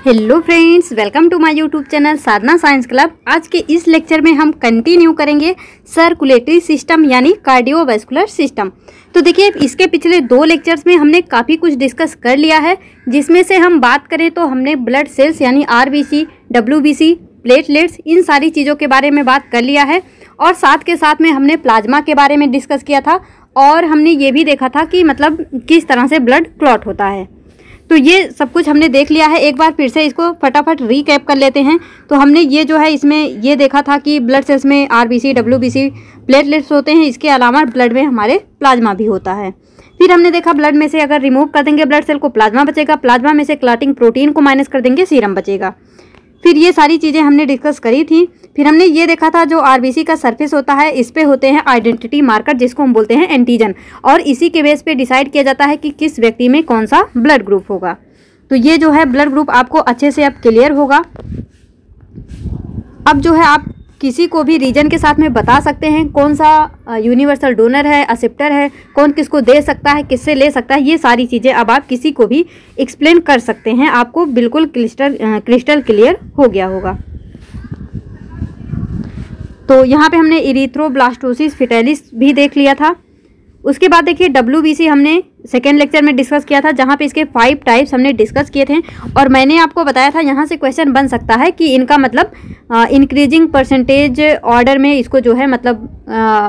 Hello friends, welcome to my YouTube channel Sadhana Science Club. आज के इस लेक्चर में हम कंटिन्यू करेंगे सर्कुलेटरी सिस्टम यानी कार्डियोवैस्कुलर सिस्टम। तो देखिए, इसके पिछले 2 लेक्चर्स में हमने काफ़ी कुछ डिस्कस कर लिया है, जिसमें से हम बात करें तो हमने ब्लड सेल्स यानी आरबीसी, डब्ल्यूबीसी, प्लेटलेट्स, इन सारी चीज़ों के बारे में बात कर लिया है। और साथ के साथ में हमने प्लाज्मा के बारे में डिस्कस किया था और हमने ये भी देखा था कि मतलब किस तरह से ब्लड क्लॉट होता है। तो ये सब कुछ हमने देख लिया है। एक बार फिर से इसको फटाफट रीकैप कर लेते हैं। तो हमने ये जो है इसमें ये देखा था कि ब्लड सेल्स में आरबीसी, डब्ल्यूबीसी, प्लेटलेट्स होते हैं। इसके अलावा ब्लड में हमारे प्लाज्मा भी होता है। फिर हमने देखा ब्लड में से अगर रिमूव कर देंगे ब्लड सेल को प्लाज्मा बचेगा, प्लाज्मा में से क्लॉटिंग प्रोटीन को माइनस कर देंगे सीरम बचेगा। फिर ये सारी चीज़ें हमने डिस्कस करी थी। फिर हमने ये देखा था जो आरबीसी का सरफेस होता है, इस पे होते हैं आइडेंटिटी मार्कर, जिसको हम बोलते हैं एंटीजन, और इसी के बेस पे डिसाइड किया जाता है कि किस व्यक्ति में कौन सा ब्लड ग्रुप होगा। तो ये जो है ब्लड ग्रुप आपको अच्छे से अब क्लियर होगा। अब जो है आप किसी को भी रीजन के साथ में बता सकते हैं कौन सा यूनिवर्सल डोनर है, एक्सेप्टर है, कौन किसको दे सकता है, किससे ले सकता है। ये सारी चीज़ें अब आप किसी को भी एक्सप्लेन कर सकते हैं। आपको बिल्कुल क्रिस्टल क्लियर हो गया होगा। तो यहाँ पे हमने इरिथ्रोब्लास्टोसिस फिटालिस भी देख लिया था। उसके बाद देखिए डब्ल्यूबीसी हमने सेकेंड लेक्चर में डिस्कस किया था, जहाँ पे इसके 5 टाइप्स हमने डिस्कस किए थे। और मैंने आपको बताया था यहाँ से क्वेश्चन बन सकता है कि इनका मतलब इंक्रीजिंग परसेंटेज ऑर्डर में इसको जो है मतलब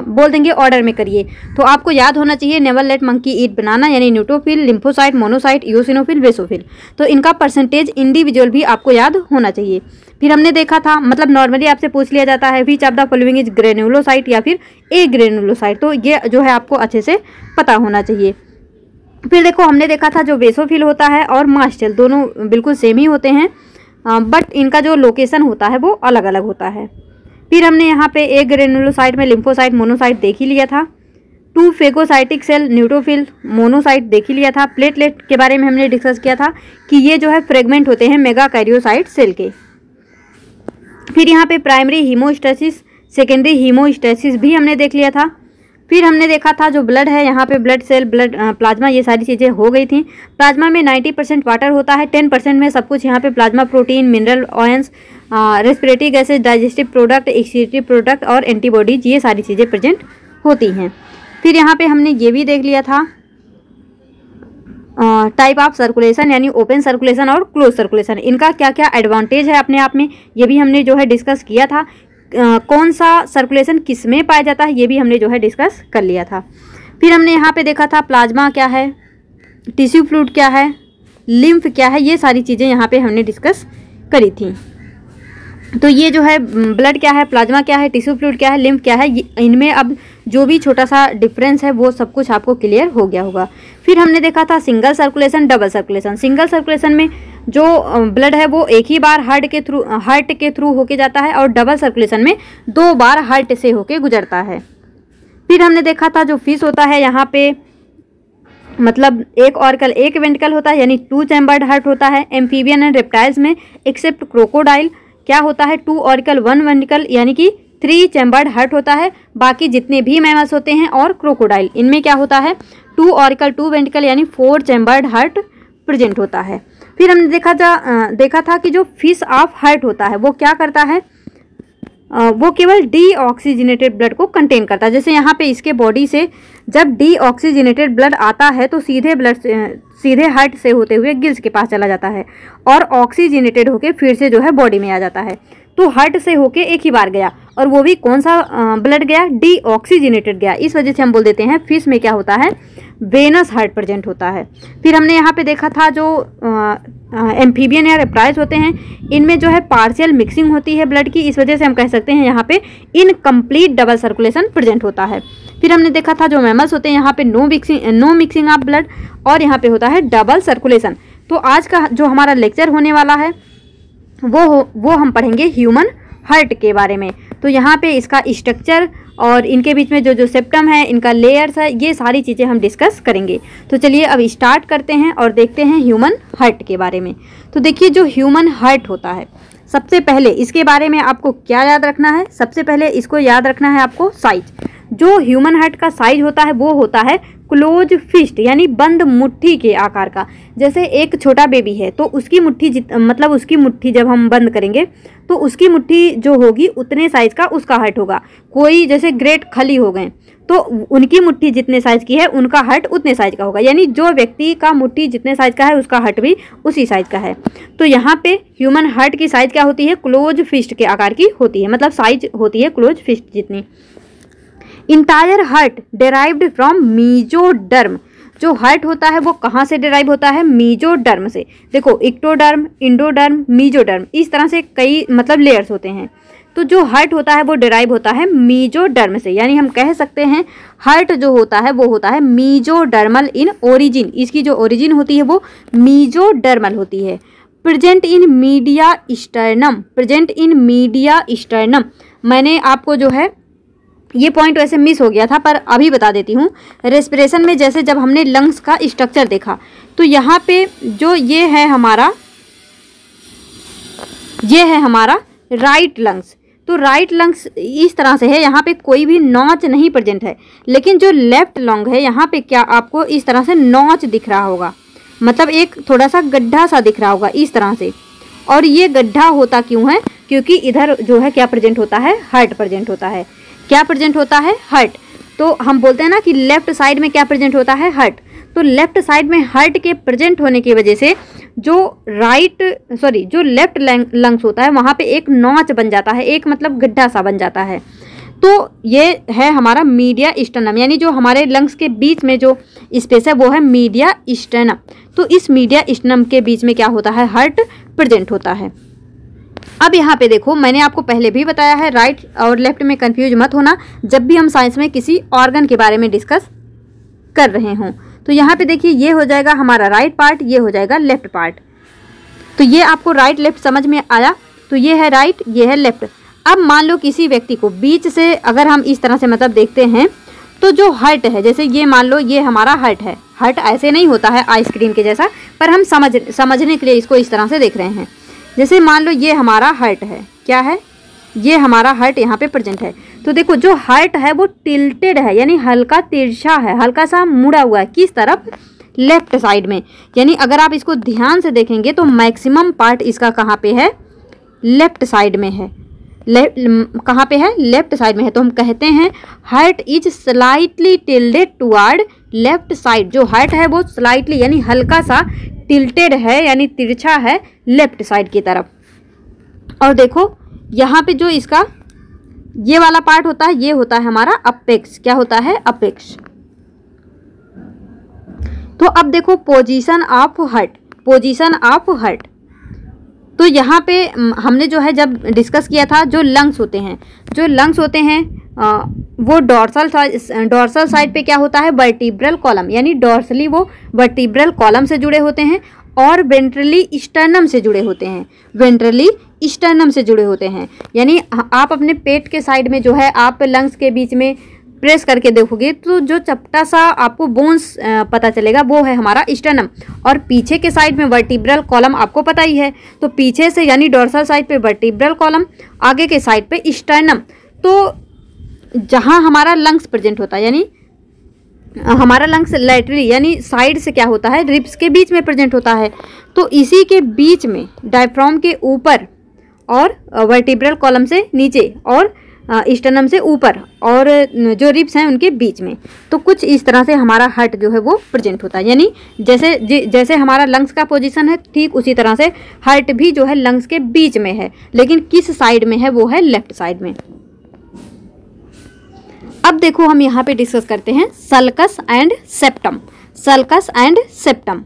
बोल देंगे ऑर्डर में करिए। तो आपको याद होना चाहिए नेवर लेट मंकी ईट बनाना, यानी neutrophil, lymphocyte, monocyte, eosinophil, basophil. तो इनका परसेंटेज इंडिविजुअल भी आपको याद होना चाहिए। फिर हमने देखा था मतलब नॉर्मली आपसे पूछ लिया जाता है which of the following is granulocyte या फिर ए ग्रेनुलोसाइट। तो ये जो है आपको अच्छे से पता होना चाहिए। फिर देखो हमने देखा था जो बेसोफिल होता है और मास्ट सेल दोनों बिल्कुल सेम ही होते हैं, बट इनका जो लोकेशन होता है वो अलग अलग होता है। फिर हमने यहाँ पे ए ग्रेनुलोसाइट में लिम्फोसाइट, मोनोसाइट देख ही लिया था। 2 फेगोसाइटिक सेल, न्यूट्रोफिल, मोनोसाइट देख ही लिया था। प्लेटलेट के बारे में हमने डिस्कस किया था कि ये जो है फ्रेगमेंट होते हैं मेगाकैरियोसाइट सेल के। फिर यहाँ पे प्राइमरी हीमोस्टेसिस, सेकेंडरी हीमोस्टेसिस भी हमने देख लिया था। फिर हमने देखा था जो ब्लड है, यहाँ पे ब्लड सेल, ब्लड प्लाज्मा, ये सारी चीज़ें हो गई थी। प्लाज्मा में 90% वाटर होता है, 10% में सब कुछ यहाँ पे plasma protein, mineral ions, respiratory gases, digestive product, excretory product और एंटीबॉडीज, ये सारी चीज़ें प्रेजेंट होती हैं। फिर यहाँ पे हमने ये भी देख लिया था टाइप ऑफ सर्कुलेशन, यानी ओपन सर्कुलेशन और क्लोज सर्कुलेशन, इनका क्या क्या एडवांटेज है अपने आप में, ये भी हमने जो है डिस्कस किया था। कौन सा सर्कुलेशन किस में पाया जाता है, ये भी हमने जो है डिस्कस कर लिया था। फिर हमने यहाँ पे देखा था प्लाज्मा क्या है, टिश्यू फ्लूइड क्या है, लिम्फ क्या है, ये सारी चीज़ें यहाँ पे हमने डिस्कस करी थी। तो ये जो है ब्लड क्या है, प्लाज्मा क्या है, टिश्यू फ्लूइड क्या है, लिम्फ क्या है, इनमें अब जो भी छोटा सा डिफरेंस है वो सब कुछ आपको क्लियर हो गया होगा। फिर हमने देखा था single circulation, double circulation. Single circulation में जो ब्लड है वो एक ही बार हार्ट के थ्रू होके जाता है और डबल सर्कुलेशन में 2 बार हार्ट से होके गुजरता है। फिर हमने देखा था जो फिश होता है, यहाँ पे मतलब एक ऑर्कल एक वेंट्रिकल होता है, यानी 2 चैम्बर्ड हार्ट होता है। एम्फीबियन एंड रेप्टाइल्स में एक्सेप्ट क्रोकोडाइल क्या होता है, 2 ऑर्कल 1 वेंट्रिकल, यानी कि 3 चैम्बर्ड हार्ट होता है। बाकी जितने भी मैमल्स होते हैं और क्रोकोडाइल, इनमें क्या होता है 2 ऑर्कल 2 वेंट्रिकल, यानी 4 चैम्बर्ड हार्ट प्रेजेंट होता है। फिर हमने देखा था कि जो फिश ऑफ हार्ट होता है वो क्या करता है, वो केवल डीऑक्सीजनेटेड ब्लड को कंटेन करता है। जैसे यहाँ पे इसके बॉडी से जब डीऑक्सीजनेटेड ब्लड आता है तो सीधे हार्ट से होते हुए गिल्स के पास चला जाता है और ऑक्सीजनेटेड होके फिर से जो है बॉडी में आ जाता है। तो हार्ट से होके एक ही बार गया, और वो भी कौन सा ब्लड गया, डीऑक्सीजनेटेड गया। इस वजह से हम बोल देते हैं फिश में क्या होता है, वेनस हार्ट प्रेजेंट होता है। फिर हमने यहाँ पे देखा था जो एम्फीबियन या रेप्टाइल्स होते हैं, इनमें जो है पार्शियल मिक्सिंग होती है ब्लड की। इस वजह से हम कह सकते हैं यहाँ पे इनकम्प्लीट डबल सर्कुलेशन प्रेजेंट होता है। फिर हमने देखा था जो मैमल्स होते हैं, यहाँ पे नो मिक्सिंग ऑफ ब्लड, और यहाँ पे होता है डबल सर्कुलेशन। तो आज का जो हमारा लेक्चर होने वाला है वो हम पढ़ेंगे ह्यूमन हार्ट के बारे में। तो यहाँ पे इसका स्ट्रक्चर और इनके बीच में जो सेप्टम है, इनका लेयर्स है, ये सारी चीज़ें हम डिस्कस करेंगे। तो चलिए अब स्टार्ट करते हैं और देखते हैं ह्यूमन हार्ट के बारे में। तो देखिए जो ह्यूमन हार्ट होता है, सबसे पहले इसके बारे में आपको क्या याद रखना है, सबसे पहले इसको याद रखना है आपको साइज। जो ह्यूमन हार्ट का साइज होता है वो होता है क्लोज फिस्ट यानी बंद मुट्ठी के आकार का। जैसे एक छोटा बेबी है तो उसकी मुट्ठी मतलब उसकी मुट्ठी जब हम बंद करेंगे तो उसकी मुट्ठी जो होगी उतने साइज का उसका हर्ट होगा। कोई जैसे ग्रेट खली हो गए तो उनकी मुट्ठी जितने साइज की है उनका हर्ट उतने साइज का होगा, यानी जो व्यक्ति का मुट्ठी जितने साइज का है उसका हर्ट भी उसी साइज का है। तो यहाँ पे ह्यूमन हर्ट की साइज क्या होती है, क्लोज फिस्ट के आकार की होती है, मतलब साइज होती है क्लोज फिस्ट जितनी। Entire heart derived from mesoderm, जो हर्ट होता है वो कहाँ से डिराइव होता है, मीजोडर्म से। देखो इक्टोडर्म, इंडोडर्म, मीजोडर्म, इस तरह से कई मतलब लेयर्स होते हैं। तो जो हर्ट होता है वो डिराइव होता है मीजोडर्म से, यानी हम कह सकते हैं हर्ट जो होता है वो होता है मीजोडर्मल इन ओरिजिन। इसकी जो ओरिजिन होती है वो मीजोडर्मल होती है। Present in media sternum, present in media sternum, मैंने आपको जो है ये पॉइंट वैसे मिस हो गया था पर अभी बता देती हूँ। रेस्पिरेशन में जैसे जब हमने लंग्स का स्ट्रक्चर देखा तो यहाँ पे जो ये है हमारा राइट लंग्स, तो राइट लंग्स इस तरह से है, यहाँ पे कोई भी नॉच नहीं प्रेजेंट है। लेकिन जो लेफ्ट लंग है यहाँ पे क्या आपको इस तरह से नॉच दिख रहा होगा, मतलब एक थोड़ा सा गड्ढा सा दिख रहा होगा इस तरह से। और ये गड्ढा होता क्यों है, क्योंकि इधर जो है क्या प्रेजेंट होता है, हर्ट प्रेजेंट होता है। क्या प्रेजेंट होता है, हर्ट। तो हम बोलते हैं ना कि लेफ्ट साइड में क्या प्रेजेंट होता है, हर्ट। तो लेफ्ट साइड में हर्ट के प्रेजेंट होने की वजह से जो लेफ्ट लंग्स होता है वहाँ पे एक नॉच बन जाता है, एक मतलब गड्ढा सा बन जाता है। तो ये है हमारा मीडिया स्टर्नम, यानी जो हमारे लंग्स के बीच में जो स्पेस है वो है मीडिया स्टर्नम। तो इस मीडिया स्टर्नम के बीच में क्या होता है, हर्ट प्रेजेंट होता है। अब यहाँ पे देखो मैंने आपको पहले भी बताया है, राइट और लेफ्ट में कंफ्यूज मत होना जब भी हम साइंस में किसी ऑर्गन के बारे में डिस्कस कर रहे हों। तो यहाँ पे देखिए ये हो जाएगा हमारा राइट पार्ट, ये हो जाएगा लेफ्ट पार्ट। तो ये आपको राइट लेफ्ट समझ में आया, तो ये है राइट, ये है लेफ्ट। अब मान लो किसी व्यक्ति को बीच से अगर हम इस तरह से मतलब देखते हैं तो जो हर्ट है, जैसे ये मान लो ये हमारा हर्ट है। हर्ट ऐसे नहीं होता है आइसक्रीम के जैसा, पर हम समझने के लिए इसको इस तरह से देख रहे हैं। जैसे मान लो ये हमारा हर्ट है, क्या है, ये हमारा हर्ट यहाँ पे प्रेजेंट है। तो देखो जो हर्ट है वो टिल्टेड है, यानी हल्का तिरछा है, हल्का सा मुड़ा हुआ है, किस तरफ, लेफ्ट साइड में। यानी अगर आप इसको ध्यान से देखेंगे तो मैक्सिमम पार्ट इसका कहाँ पे है, लेफ्ट साइड में है। कहाँ पे है, लेफ्ट साइड में है। तो हम कहते हैं heart is slightly tilted toward left side. जो हर्ट है वो स्लाइटली यानी हल्का सा टिल्टेड है, यानी तिरछा है लेफ्ट साइड की तरफ। और देखो यहाँ पे जो इसका ये वाला पार्ट होता है, ये होता है हमारा अपेक्स। क्या होता है, अपेक्स। तो अब देखो position of heart, position of heart. तो यहाँ पे हमने जो है जब डिस्कस किया था, जो लंग्स होते हैं वो डॉर्सल साइड पे क्या होता है, वर्टिब्रल कॉलम, यानी डॉर्सली वो वर्टिब्रल कॉलम से जुड़े होते हैं और वेंट्रली स्टर्नम से जुड़े होते हैं, वेंट्रली स्टर्नम से जुड़े होते हैं। यानी आप अपने पेट के साइड में जो है आप लंग्स के बीच में प्रेस करके देखोगे तो जो चपटा सा आपको बोन्स पता चलेगा वो है हमारा स्टर्नम। और पीछे के साइड में वर्टिब्रल कॉलम आपको पता ही है, तो पीछे से यानी डॉर्सल साइड पे वर्टिब्रल कॉलम, आगे के साइड पे स्टर्नम। तो जहाँ हमारा लंग्स प्रेजेंट होता है, यानी हमारा लंग्स लैटरली यानी साइड से क्या होता है, रिब्स के बीच में प्रेजेंट होता है। तो इसी के बीच में डायफ्राम के ऊपर और वर्टिब्रल कॉलम से नीचे और स्टर्नम से ऊपर और जो रिब्स हैं उनके बीच में, तो कुछ इस तरह से हमारा हार्ट जो है वो प्रेजेंट होता है। यानी जैसे हमारा लंग्स का पोजीशन है ठीक उसी तरह से हार्ट भी जो है लंग्स के बीच में है, लेकिन किस साइड में है, वो है लेफ्ट साइड में। अब देखो हम यहाँ पे डिस्कस करते हैं sulcus and septum, sulcus and septum.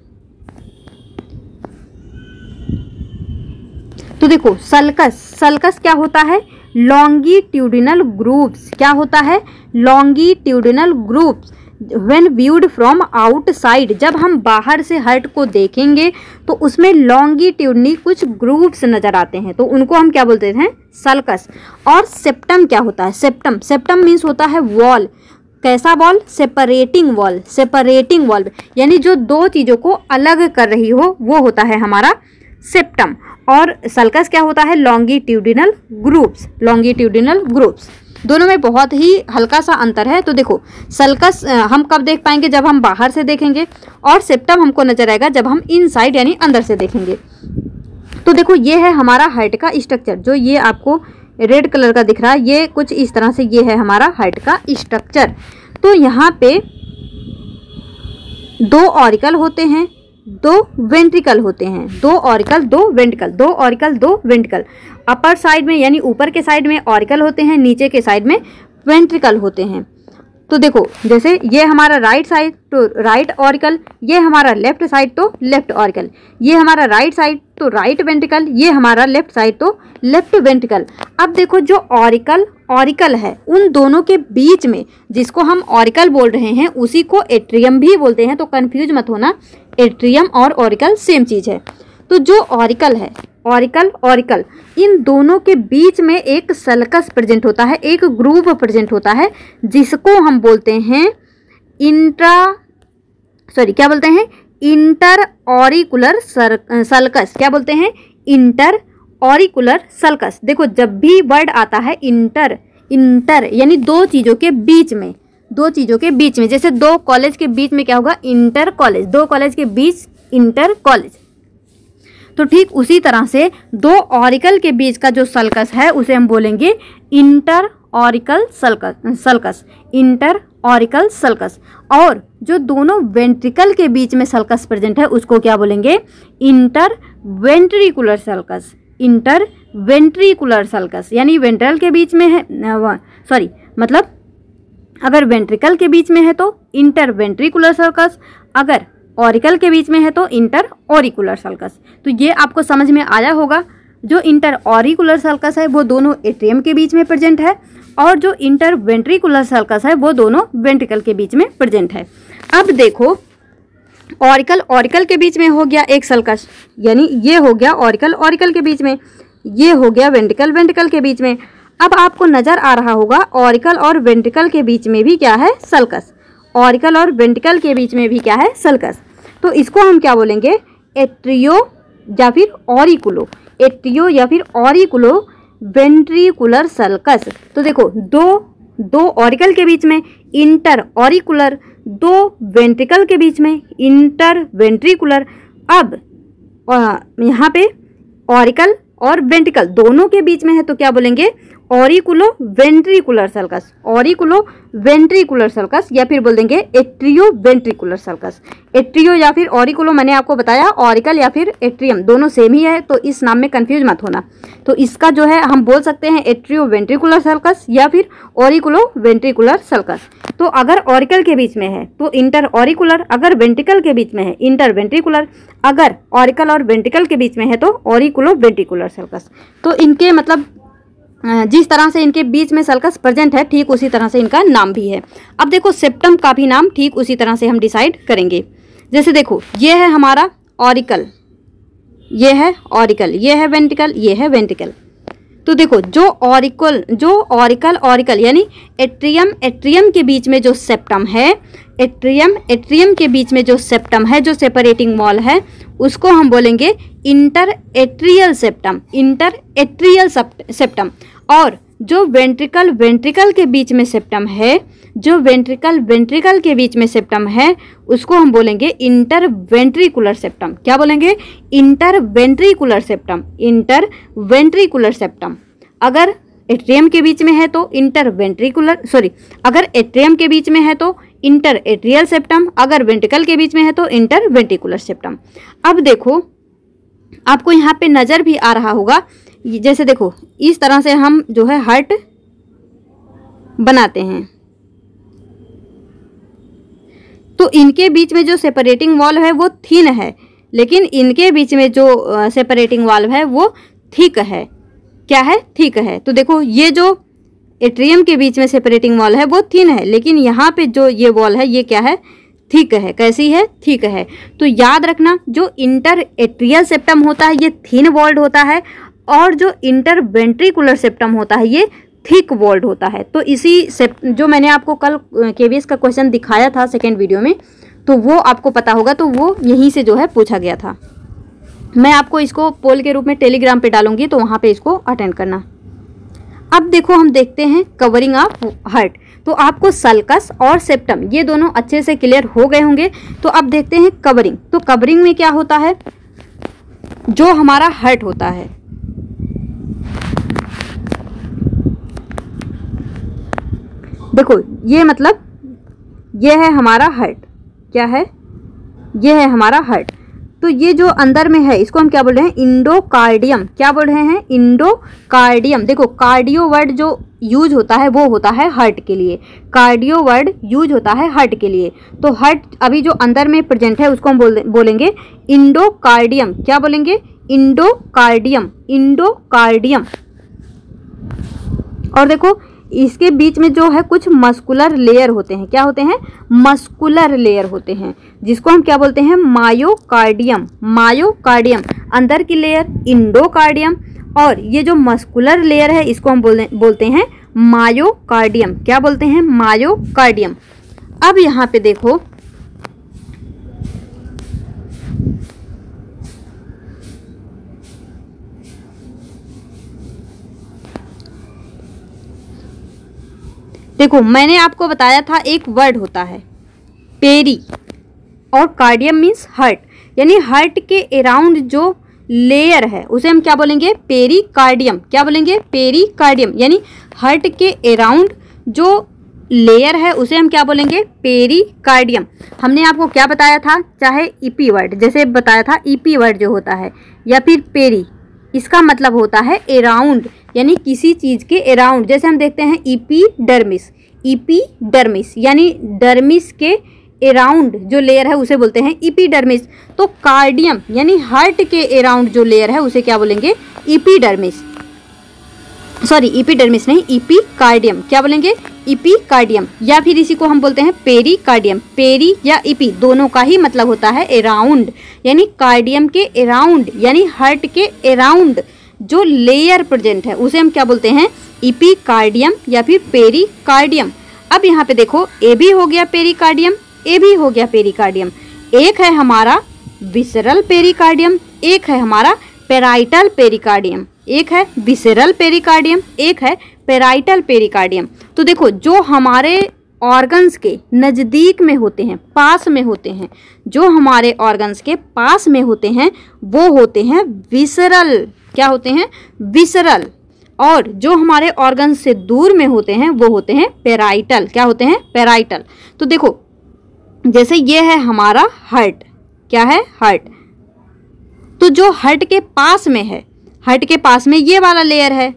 तो देखो सल्कस क्या होता है, लॉन्गिट्यूडिनल ग्रुप्स। क्या होता है, longitudinal groups when viewed from outside. जब हम बाहर से हार्ट को देखेंगे तो उसमें लॉन्गिट्यूडनी कुछ ग्रुप्स नजर आते हैं, तो उनको हम क्या बोलते हैं, सल्कस। और सेप्टम क्या होता है, सेप्टम मीन्स होता है वॉल। कैसा wall, separating wall, separating wall यानी जो दो चीज़ों को अलग कर रही हो वो होता है हमारा सेप्टम। और सल्कस क्या होता है, लॉन्गिट्यूडिनल ग्रुप्स, लॉन्गिट्यूडिनल ग्रुप्स। दोनों में बहुत ही हल्का सा अंतर है। तो देखो सल्कस हम कब देख पाएंगे, जब हम बाहर से देखेंगे, और सेप्टम हमको नजर आएगा जब हम इनसाइड यानी अंदर से देखेंगे। तो देखो ये है हमारा हार्ट का स्ट्रक्चर, जो ये आपको रेड कलर का दिख रहा है, ये कुछ इस तरह से ये है हमारा हार्ट का स्ट्रक्चर। तो यहाँ पे 2 ऑरिकल होते हैं, 2 वेंट्रिकल होते हैं, 2 auricle 2 ventricle, 2 auricle 2 ventricle. Upper side में यानी ऊपर के साइड में ऑरिकल होते हैं, नीचे के साइड में वेंट्रिकल होते हैं। तो देखो जैसे ये हमारा राइट साइड तो राइट ऑरिकल, ये हमारा लेफ्ट साइड तो लेफ्ट ऑरिकल, ये हमारा राइट साइड तो राइट वेंट्रिकल, ये हमारा लेफ्ट साइड तो लेफ्ट वेंट्रिकल। अब देखो जो ऑरिकल है उन दोनों के बीच में, जिसको हम ऑरिकल बोल रहे हैं उसी को एट्रियम भी बोलते हैं, तो कंफ्यूज मत होना, एट्रियम और ऑरिकल सेम चीज है। तो जो ऑरिकल है, ऑरिकल इन दोनों के बीच में एक सल्कस प्रेजेंट होता है, एक ग्रूव प्रेजेंट होता है, जिसको हम बोलते हैं क्या बोलते हैं, इंटर ऑरिकुलर सल्कस। क्या बोलते हैं, इंटर ऑरिकुलर सल्कस। देखो जब भी वर्ड आता है इंटर यानी 2 चीज़ों के बीच में, 2 चीज़ों के बीच में, जैसे 2 कॉलेज के बीच में क्या होगा, इंटर कॉलेज, 2 कॉलेज के बीच इंटर कॉलेज। तो ठीक उसी तरह से 2 ऑरिकल के बीच का जो सल्कस है उसे हम बोलेंगे inter auricle sulcus, inter auricle sulcus. और जो दोनों वेंट्रिकल के बीच में सल्कस प्रेजेंट है उसको क्या बोलेंगे, inter ventricular sulcus, inter ventricular sulcus. यानी वेंट्रल के बीच में है, मतलब अगर वेंट्रिकल के बीच में है तो इंटर वेंट्रिकुलर सल्कस, अगर ऑरिकल के बीच में है तो इंटर ऑरिकुलर सल्कस। तो ये आपको समझ में आया होगा। जो इंटर ऑरिकुलर सल्कस है वो दोनों एट्रियम के बीच में प्रेजेंट है, और जो इंटर वेंट्रिकुलर सल्कस है वो दोनों वेंट्रिकल के बीच में प्रेजेंट है। अब देखो ऑरिकल के बीच में हो गया एक सल्कस, यानी ये हो गया ऑरिकल के बीच में, ये हो गया वेंट्रिकल के बीच में। अब आपको नजर आ रहा होगा ऑरिकल और वेंट्रिकल के बीच में भी क्या है, सल्कस, ऑरिकल और वेंट्रिकल के बीच में भी क्या है, सल्कस। तो इसको हम क्या बोलेंगे, एट्रियो या फिर ऑरिकुलो, एट्रियो या फिर ऑरिकुलो वेंट्रिकुलर सल्कस। तो देखो दो ऑरिकल के बीच में इंटर ऑरिकुलर, 2 वेंट्रिकल के बीच में इंटर वेंट्रिकुलर। अब यहाँ पे ऑरिकल और वेंट्रिकल दोनों के बीच में है तो क्या बोलेंगे, auriculo ventricular sulcus, auriculo ventricular sulcus, या फिर बोल देंगे एट्रियो वेंट्रिकुलर सल्कस। एट्रियो या फिर ऑरिकुलो मैंने आपको बताया, ऑरिकल या फिर एट्रियम दोनों सेम ही है, तो इस नाम में कंफ्यूज मत होना। तो इसका जो है हम बोल सकते हैं एट्रियो वेंट्रिकुलर सल्कस या फिर ऑरिकुलो वेंट्रिकुलर सल्कस। तो अगर ऑरिकल के बीच में है तो इंटर ऑरिकुलर, अगर वेंट्रिकल के बीच में है इंटर वेंट्रिकुलर, अगर ऑरिकल और वेंट्रिकल के बीच में है तो ऑरिकुलो वेंट्रिकुलर सल्कस। तो इनके मतलब जिस तरह से इनके बीच में सल्कस प्रेजेंट है ठीक उसी तरह से इनका नाम भी है। अब देखो सेप्टम का भी नाम ठीक उसी तरह से हम डिसाइड करेंगे। जैसे देखो ये है हमारा ऑरिकल, ये है ऑरिकल, ये है वेंट्रिकल, ये है वेंट्रिकल। तो देखो जो ऑरिकल यानी एट्रियम के बीच में जो सेप्टम है, एट्रियम के बीच में जो सेप्टम है, जो सेपरेटिंग वॉल है, उसको हम बोलेंगे inter atrial septum, inter atrial septum. और जो वेंट्रिकल के बीच में सेप्टम है, जो वेंट्रिकल के बीच में सेप्टम है, उसको हम बोलेंगे इंटर वेंट्रिकुलर सेप्टम। क्या बोलेंगे, inter ventricular septum, inter ventricular septum. अगर एट्रियम के बीच में है तो अगर एट्रियम के बीच में है तो इंटर एट्रियल सेप्टम, अगर वेंट्रिकल के बीच में है तो इंटर वेंट्रिकुलर सेप्टम। अब देखो आपको यहाँ पे नज़र भी आ रहा होगा, जैसे देखो इस तरह से हम जो है हार्ट बनाते हैं, तो इनके बीच में जो सेपरेटिंग वॉल है वो थिन है, लेकिन इनके बीच में जो सेपरेटिंग वॉल है वो थिक है। क्या है, थिक है। तो देखो ये जो एट्रियम के बीच में सेपरेटिंग वॉल है वो थिन है, लेकिन यहाँ पे जो ये वॉल है ये क्या है, थिक है। कैसी है, थिक है। तो याद रखना जो इंटर एट्रियल सेप्टम होता है ये थिन वॉल्ड होता है, और जो इंटर वेंट्रिकुलर सेप्टम होता है ये थिक वॉल्ड होता है। तो इसी जो मैंने आपको कल केवीएस का क्वेश्चन दिखाया था सेकेंड वीडियो में, तो वो आपको पता होगा, तो वो यहीं से जो है पूछा गया था। मैं आपको इसको पोल के रूप में टेलीग्राम पे डालूंगी, तो वहाँ पे इसको अटेंड करना। अब देखो हम देखते हैं कवरिंग ऑफ हार्ट। तो आपको सल्कस और सेप्टम ये दोनों अच्छे से क्लियर हो गए होंगे। तो अब देखते हैं कवरिंग। तो कवरिंग में क्या होता है, जो हमारा हार्ट होता है, देखो ये मतलब ये है हमारा हार्ट, क्या है, ये है हमारा हार्ट। तो ये जो अंदर में है इसको हम क्या बोल रहे हैं, इंडोकार्डियम। क्या बोल रहे हैं, इंडोकार्डियम। देखो कार्डियो वर्ड जो यूज होता है वो होता है हार्ट के लिए, कार्डियो वर्ड यूज होता है हार्ट के लिए। तो हार्ट अभी जो अंदर में प्रेजेंट है उसको हम बोलेंगे इंडोकार्डियम। क्या बोलेंगे, इंडोकार्डियम, इंडोकार्डियम। और देखो इसके बीच में जो है कुछ मस्कुलर लेयर होते हैं। क्या होते हैं, मस्कुलर लेयर होते हैं, जिसको हम क्या बोलते हैं, मायोकार्डियम। मायोकार्डियम अंदर की लेयर इंडोकार्डियम, और ये जो मस्कुलर लेयर है इसको हम बोलते हैं मायोकार्डियम। क्या बोलते हैं, मायोकार्डियम। अब यहाँ पे देखो देखो मैंने आपको बताया था एक वर्ड होता है पेरी, और कार्डियम मीन्स हार्ट, यानी हार्ट के अराउंड जो लेयर है उसे हम क्या बोलेंगे, पेरिकार्डियम। क्या बोलेंगे, पेरिकार्डियम। यानी हार्ट के अराउंड जो लेयर है उसे हम क्या बोलेंगे, पेरिकार्डियम। हमने आपको क्या बताया था, चाहे ईपी वर्ड जैसे बताया था, ईपी वर्ड जो होता है या फिर पेरी, इसका मतलब होता है अराउंड, यानी किसी चीज़ के अराउंड। जैसे हम देखते हैं इपीडर्मिस, इपीडर्मिस यानी डर्मिस के अराउंड जो लेयर है उसे बोलते हैं इपीडर्मिस। तो कार्डियम यानी हार्ट के अराउंड जो लेयर है उसे क्या बोलेंगे, इपीडर्मिस। सॉरी इपीडर्मिस नहीं, इपीकार्डियम। क्या बोलेंगे, इपीकार्डियम, या फिर इसी को हम बोलते हैं पेरिकार्डियम। पेरी या इपी दोनों का ही मतलब होता है अराउंड, यानी कार्डियम के अराउंड यानी हार्ट के अराउंड जो लेयर प्रेजेंट है उसे हम क्या बोलते हैं, इपीकार्डियम या फिर पेरिकार्डियम। अब यहाँ पे देखो ए भी हो गया पेरिकार्डियम, ए भी हो गया पेरिकार्डियम। एक है हमारा विसरल पेरिकार्डियम, एक है हमारा पेराइटल पेरिकार्डियम। एक है विसरल पेरिकार्डियम, एक है पेराइटल पेरिकार्डियम। तो देखो जो हमारे ऑर्गन्स के नज़दीक में होते हैं, पास में होते हैं, जो हमारे ऑर्गन्स के पास में होते हैं वो होते हैं विसरल। क्या होते हैं, विसरल। और जो हमारे ऑर्गन्स से दूर में होते हैं वो होते हैं पेराइटल। क्या होते हैं, पेराइटल। तो देखो जैसे ये है हमारा हार्ट, क्या है, हार्ट। तो जो हार्ट के पास में है, हार्ट के पास में ये वाला लेयर है,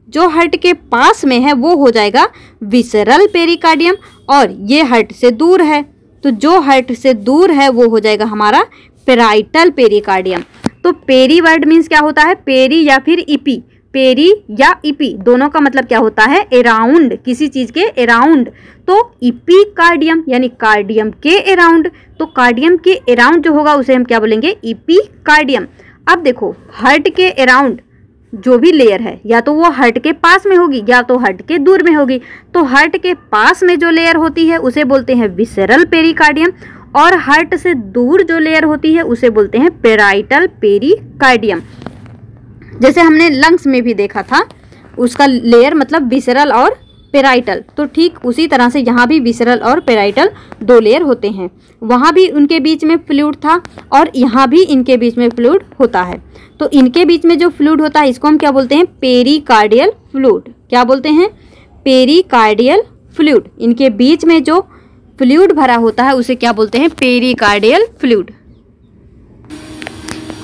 जो हार्ट के पास में है वो हो जाएगा विसरल पेरिकार्डियम, और ये हार्ट से दूर है तो जो हार्ट से दूर है वो हो जाएगा हमारा पेराइटल पेरिकार्डियम। तो पेरी वर्ड मीन्स क्या होता है, पेरी या फिर इपी। पेरी या इपी दोनों का मतलब क्या होता है, अराउंड, किसी चीज के अराउंड। तो इपीकार्डियम यानी कार्डियम के अराउंड, तो कार्डियम के अराउंड जो होगा उसे हम क्या बोलेंगे, इपीकार्डियम। अब देखो हार्ट के अराउंड जो भी लेयर है या तो वो हार्ट के पास में होगी या तो हार्ट के दूर में होगी। तो हार्ट के पास में जो लेयर होती है उसे बोलते हैं विसरल पेरिकार्डियम, और हार्ट से दूर जो लेयर होती है उसे बोलते हैं पेराइटल पेरिकार्डियम। जैसे हमने लंग्स में भी देखा था, उसका लेयर मतलब विसरल और पेराइटल। तो ठीक उसी तरह से यहाँ भी विसरल और पेराइटल दो लेयर होते हैं। वहाँ भी उनके बीच में फ्लूइड था और यहाँ भी इनके बीच में फ्लूइड होता है। तो इनके बीच में जो फ्लूइड होता है इसको हम क्या बोलते हैं, पेरिकार्डियल फ्लूइड। क्या बोलते हैं, पेरिकार्डियल फ्लूइड। इनके बीच में जो फ्लूइड भरा होता है उसे क्या बोलते हैं, पेरिकार्डियल फ्लूइड।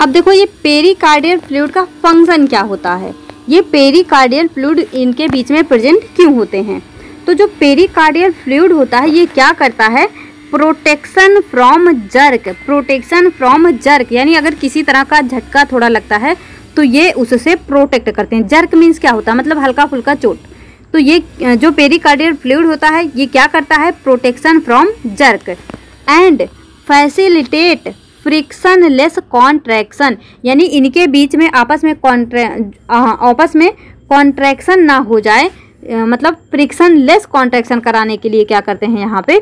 अब देखो ये पेरिकार्डियल फ्लूइड का फंक्शन क्या होता है, ये पेरिकार्डियल फ्लूइड इनके बीच में प्रेजेंट क्यों होते हैं। तो जो पेरिकार्डियल फ्लूइड होता है ये क्या करता है, protection from jerk. Protection from jerk यानी अगर किसी तरह का झटका थोड़ा लगता है तो ये उससे प्रोटेक्ट करते हैं। जर्क मीन्स क्या होता है, मतलब हल्का फुल्का चोट। तो ये जो पेरिकार्डियल फ्लूइड होता है ये क्या करता है, protection from jerk and facilitate frictionless contraction, यानी इनके बीच में आपस में कॉन्ट्रैक्शन ना हो जाए, मतलब फ्रिक्शनलेस कॉन्ट्रैक्शन कराने के लिए क्या करते हैं यहाँ पे,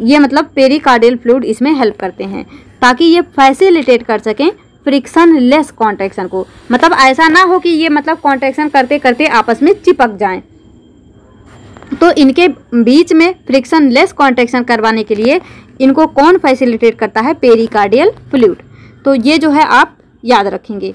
ये मतलब पेरिकार्डियल फ्लूइड इसमें हेल्प करते हैं ताकि ये फैसिलिटेट कर सकें फ्रिक्शन लेस कॉन्ट्रैक्शन को, मतलब ऐसा ना हो कि ये मतलब कॉन्ट्रैक्शन करते करते आपस में चिपक जाएं। तो इनके बीच में फ्रिक्शन लेस कॉन्ट्रैक्शन करवाने के लिए इनको कौन फैसिलिटेट करता है? Pericardial fluid. तो ये जो है आप याद रखेंगे।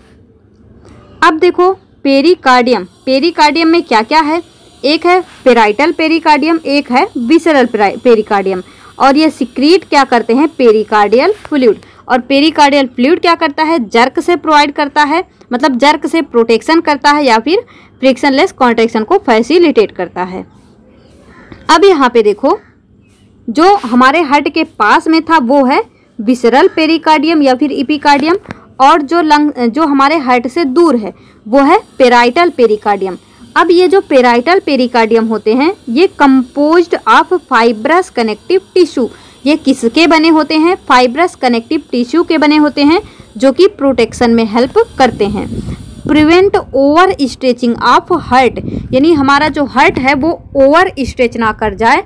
अब देखो पेरिकार्डियम, पेरिकार्डियम में क्या क्या है? एक है पेराइटल पेरिकार्डियम, एक है विसरल पेरिकार्डियम, और ये सिक्रीट क्या करते हैं? Pericardial fluid. और पेरिकार्डियल फ्लूइड क्या करता है? जर्क से प्रोवाइड करता है, मतलब जर्क से प्रोटेक्शन करता है या फिर फ्रिक्शनलेस कॉन्ट्रैक्शन को फैसिलिटेट करता है। अब यहाँ पे देखो जो हमारे हार्ट के पास में था वो है विसरल पेरिकार्डियम या फिर इपिकार्डियम, और जो हमारे हार्ट से दूर है वो है पेराइटल पेरिकार्डियम। अब ये जो पेराइटल पेरिकार्डियम होते हैं ये composed of fibrous connective tissue. ये किसके बने होते हैं? फाइब्रस कनेक्टिव टिश्यू के बने होते हैं, जो कि प्रोटेक्शन में हेल्प करते हैं। Prevent over stretching of heart, यानी हमारा जो हार्ट है वो ओवर स्ट्रेच ना कर जाए,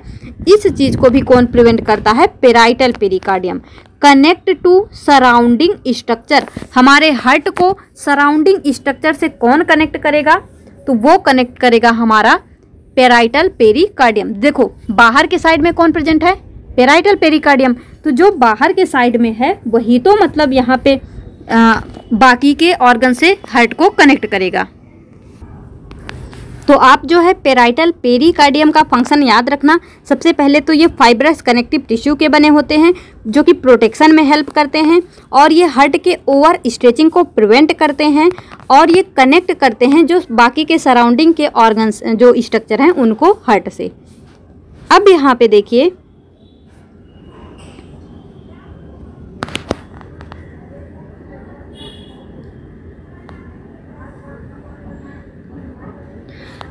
इस चीज को भी कौन प्रिवेंट करता है? Parietal pericardium. Connect to surrounding structure, हमारे हार्ट को सराउंडिंग स्ट्रक्चर से कौन कनेक्ट करेगा? तो वो कनेक्ट करेगा हमारा पेराइटल पेरिकार्डियम। देखो बाहर के साइड में कौन प्रेजेंट है? Parietal pericardium. तो जो बाहर के साइड में है वही तो मतलब यहाँ पे बाकी के ऑर्गन से हार्ट को कनेक्ट करेगा। तो आप जो है पेराइटल पेरिकार्डियम का फंक्शन याद रखना। सबसे पहले तो ये फाइब्रस कनेक्टिव टिश्यू के बने होते हैं जो कि प्रोटेक्शन में हेल्प करते हैं, और ये हार्ट के ओवर स्ट्रेचिंग को प्रिवेंट करते हैं, और ये कनेक्ट करते हैं जो बाकी के सराउंडिंग के ऑर्गन्स जो स्ट्रक्चर हैं उनको हार्ट से। अब यहाँ पे देखिए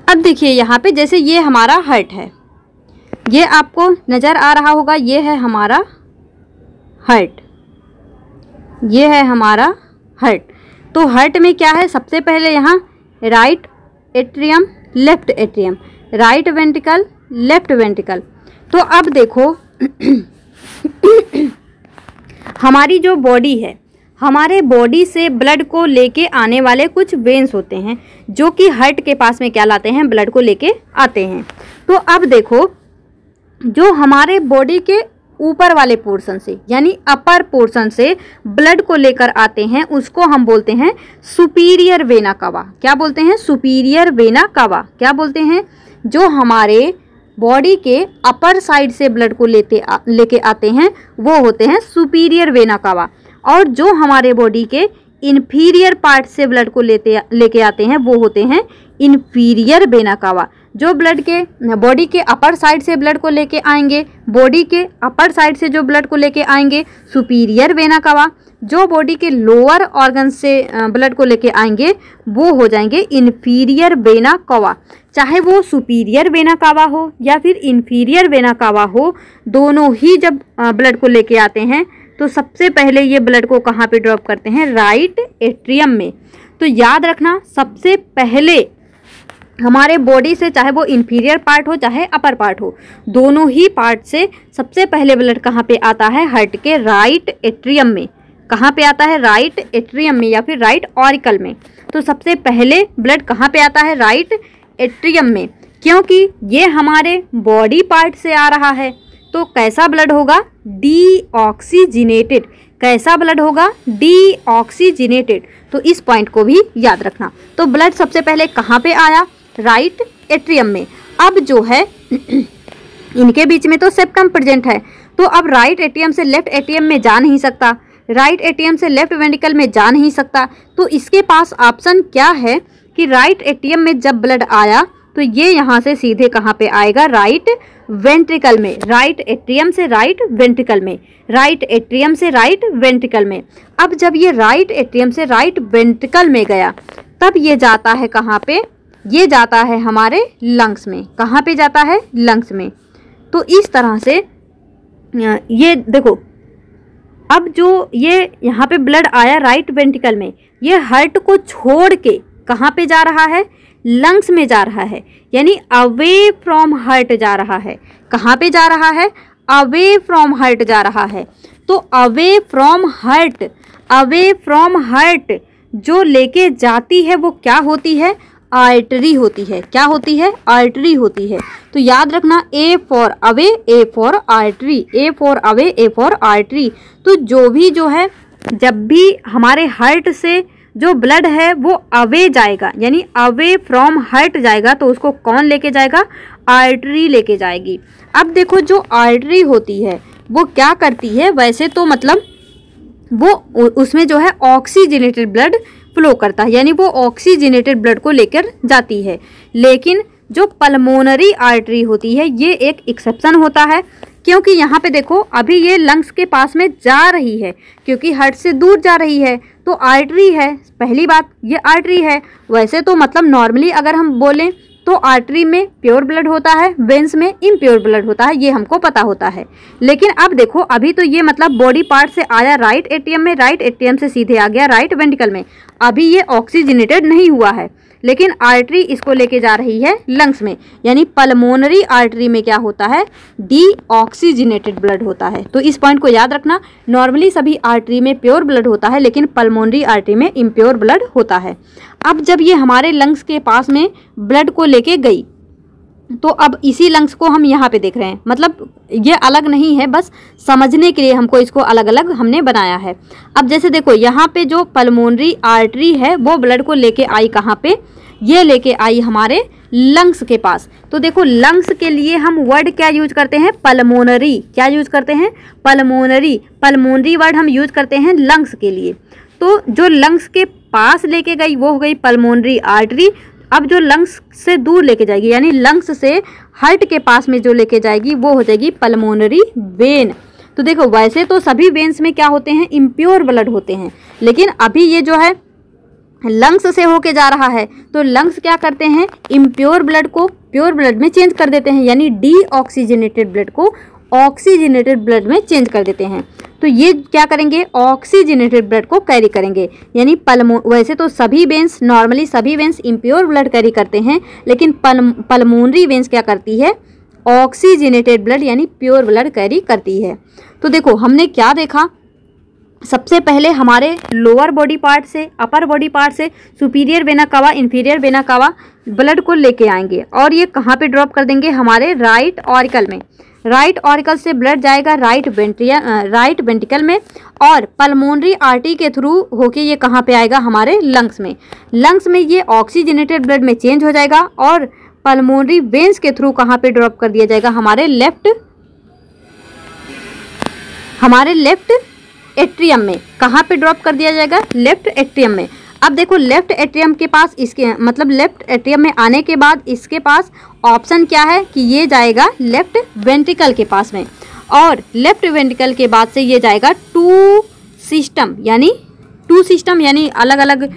अब देखिए यहाँ पे जैसे ये हमारा हार्ट है, ये आपको नज़र आ रहा होगा, ये है हमारा हार्ट, ये है हमारा हार्ट। तो हार्ट में क्या है? सबसे पहले यहाँ right atrium, left atrium, right ventricle, left ventricle. तो अब देखो हमारी जो बॉडी है, हमारे बॉडी से ब्लड को लेके आने वाले कुछ वेन्स होते हैं जो कि हार्ट के पास में क्या लाते हैं? ब्लड को लेके आते हैं। तो अब देखो जो हमारे बॉडी के ऊपर वाले पोर्शन से यानी अपर पोर्शन से ब्लड को लेकर आते हैं उसको हम बोलते हैं सुपीरियर वेना कावा। क्या बोलते हैं? Superior vena cava. क्या बोलते हैं? जो हमारे बॉडी के अपर साइड से ब्लड को लेके आते हैं वो होते हैं सुपीरियर वेना कावा, और जो हमारे बॉडी के इन्फीरियर पार्ट से ब्लड को लेके आते हैं वो होते हैं इन्फीरियर वेना कावा। जो ब्लड के बॉडी के अपर साइड से ब्लड को लेके आएंगे, बॉडी के अपर साइड से जो ब्लड को लेके आएंगे सुपीरियर वेना कावा। जो बॉडी के लोअर ऑर्गन से ब्लड को लेके आएंगे वो हो जाएंगे इन्फीरियर वेना कावा। चाहे वो सुपीरियर वेना कावा हो या फिर इन्फीरियर वेना कावा हो, दोनों ही जब ब्लड को लेके आते हैं तो सबसे पहले ये ब्लड को कहाँ पे ड्रॉप करते हैं? राइट एट्रियम में। तो याद रखना सबसे पहले हमारे बॉडी से, चाहे वो इन्फीरियर पार्ट हो चाहे अपर पार्ट हो, दोनों ही पार्ट से सबसे पहले ब्लड कहाँ पे आता है? हार्ट के राइट एट्रियम में। कहाँ पे आता है? राइट एट्रियम में या फिर राइट ऑरिकल में। तो सबसे पहले ब्लड कहाँ पे आता है? राइट एट्रियम में, क्योंकि ये हमारे बॉडी पार्ट से आ रहा है। तो कैसा ब्लड होगा? डीऑक्सीजिनेटेड। कैसा ब्लड होगा? डीऑक्सीजिनेटेड। तो इस पॉइंट को भी याद रखना। तो ब्लड सबसे पहले कहाँ पे आया? राइट एट्रियम में। अब जो है इनके बीच में तो सेप्टम प्रेजेंट है, तो अब राइट एट्रियम से लेफ्ट एट्रियम में जा नहीं सकता, राइट एट्रियम से लेफ्ट वेंट्रिकल में जा नहीं सकता। तो इसके पास ऑप्शन क्या है कि राइट एट्रियम में जब ब्लड आया तो ये यहाँ से सीधे कहाँ पे आएगा? राइट वेंट्रिकल में। राइट एट्रियम से राइट वेंट्रिकल में, राइट एट्रियम से राइट वेंट्रिकल में। अब जब ये राइट एट्रियम से राइट वेंट्रिकल में गया तब ये जाता है कहाँ पे? ये जाता है हमारे लंग्स में। कहाँ पे जाता है? लंग्स में। तो इस तरह से ये देखो, अब जो ये यहाँ पे ब्लड आया राइट वेंट्रिकल में, ये हार्ट को छोड़ के कहाँ पे जा रहा है? लंग्स में जा रहा है, यानी अवे फ्रॉम हार्ट जा रहा है। कहाँ पे जा रहा है? अवे फ्रॉम हार्ट जा रहा है। तो away from heart, away from heart जो लेके जाती है वो क्या होती है, आर्टरी होती है। क्या होती है, आर्टरी होती है। तो याद रखना A for away, A for artery, A for away, A for artery. तो जो है जब भी हमारे हार्ट से जो ब्लड है वो अवे जाएगा, यानी अवे फ्रॉम हार्ट जाएगा, तो उसको कौन लेके जाएगा, आर्टरी लेके जाएगी। अब देखो जो आर्टरी होती है वो क्या करती है, वैसे तो मतलब वो उसमें जो है ऑक्सीजनेटेड ब्लड फ्लो करता है, यानी वो ऑक्सीजनेटेड ब्लड को लेकर जाती है। लेकिन जो पल्मोनरी आर्टरी होती है ये एक एक्सेप्शन होता है, क्योंकि यहाँ पे देखो अभी ये लंग्स के पास में जा रही है, क्योंकि हार्ट से दूर जा रही है तो आर्टरी है। पहली बात ये आर्टरी है। वैसे तो मतलब नॉर्मली अगर हम बोलें तो आर्टरी में प्योर ब्लड होता है, वेंस में इम्प्योर ब्लड होता है, ये हमको पता होता है। लेकिन अब देखो अभी तो ये मतलब बॉडी पार्ट से आया राइट एट्रियम में, राइट एट्रियम से सीधे आ गया राइट वेंट्रिकल में। अभी ये ऑक्सीजनेटेड नहीं हुआ है, लेकिन आर्टरी इसको लेके जा रही है लंग्स में, यानी पल्मोनरी आर्टरी में क्या होता है, डीऑक्सीजनेटेड ब्लड होता है। तो इस पॉइंट को याद रखना। नॉर्मली सभी आर्टरी में प्योर ब्लड होता है, लेकिन पल्मोनरी आर्टरी में इम्प्योर ब्लड होता है। अब जब ये हमारे लंग्स के पास में ब्लड को लेके गई, तो अब इसी लंग्स को हम यहाँ पे देख रहे हैं, मतलब ये अलग नहीं है, बस समझने के लिए हमको इसको अलग अलग हमने बनाया है। अब जैसे देखो यहाँ पे जो पल्मोनरी आर्टरी है वो ब्लड को लेके आई कहाँ पे, ये लेके आई हमारे लंग्स के पास। तो देखो लंग्स के लिए हम वर्ड क्या यूज करते हैं, पल्मोनरी। क्या यूज करते हैं, पल्मोनरी। पल्मोनरी वर्ड हम यूज करते हैं लंग्स के लिए। तो जो लंग्स के पास लेके गई वो हो गई पल्मोनरी आर्टरी। अब जो लंग्स से दूर लेके जाएगी, यानी लंग्स से हार्ट के पास में जो लेके जाएगी वो हो जाएगी पल्मोनरी वेन। तो देखो वैसे तो सभी वेन्स में क्या होते हैं, इम्प्योर ब्लड होते हैं, लेकिन अभी ये जो है लंग्स से होके जा रहा है, तो लंग्स क्या करते हैं, इम्प्योर ब्लड को प्योर ब्लड में चेंज कर देते हैं, यानी डीऑक्सीजनेटेड ब्लड को ऑक्सीजनेटेड ब्लड में चेंज कर देते हैं। तो ये क्या करेंगे, ऑक्सीजनेटेड ब्लड को कैरी करेंगे, यानी वैसे तो सभी वेंस, नॉर्मली सभी वेंस इम्प्योर ब्लड कैरी करते हैं, लेकिन पल्मोनरी वेंस क्या करती है, ऑक्सीजनेटेड ब्लड यानी प्योर ब्लड कैरी करती है। तो देखो हमने क्या देखा, सबसे पहले हमारे लोअर बॉडी पार्ट से, अपर बॉडी पार्ट से superior vena cava, inferior vena cava blood को लेके आएंगे और ये कहाँ पे ड्रॉप कर देंगे, हमारे राइट ऑरिकल में। राइट ऑरिकल से ब्लड जाएगा राइट वेंट्रिकल में, और पल्मोनरी आर्टरी के थ्रू होके ये कहाँ पे आएगा, हमारे लंग्स में। लंग्स में ये ऑक्सीजनेटेड ब्लड में चेंज हो जाएगा और पल्मोनरी वेन्स के थ्रू कहाँ पे ड्रॉप कर दिया जाएगा, हमारे लेफ्ट एट्रियम में। कहाँ पे ड्रॉप कर दिया जाएगा, लेफ्ट एट्रियम में। अब देखो लेफ्ट एट्रियम के पास, इसके मतलब लेफ्ट एट्रियम में आने के बाद इसके पास ऑप्शन क्या है कि ये जाएगा लेफ्ट वेंट्रिकल के पास में, और लेफ्ट वेंट्रिकल के बाद से ये जाएगा टू सिस्टम यानी अलग अलग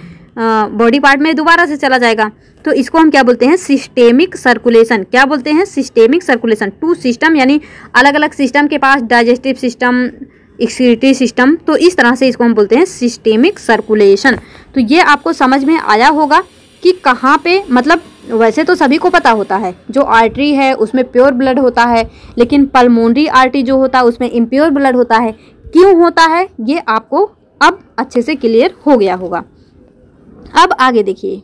बॉडी पार्ट में दोबारा से चला जाएगा। तो इसको हम क्या बोलते हैं, सिस्टेमिक सर्कुलेशन। क्या बोलते हैं, सिस्टेमिक सर्कुलेशन। टू सिस्टम यानी अलग अलग सिस्टम के पास, डाइजेस्टिव सिस्टम, एक्सक्रीटरी सिस्टम, तो इस तरह से इसको हम बोलते हैं सिस्टेमिक सर्कुलेशन। तो ये आपको समझ में आया होगा कि कहाँ पे, मतलब वैसे तो सभी को पता होता है जो आर्टरी है उसमें प्योर ब्लड होता है, लेकिन पल्मोनरी आर्टरी जो होता है उसमें इम्प्योर ब्लड होता है। क्यों होता है ये आपको अब अच्छे से क्लियर हो गया होगा। अब आगे देखिए,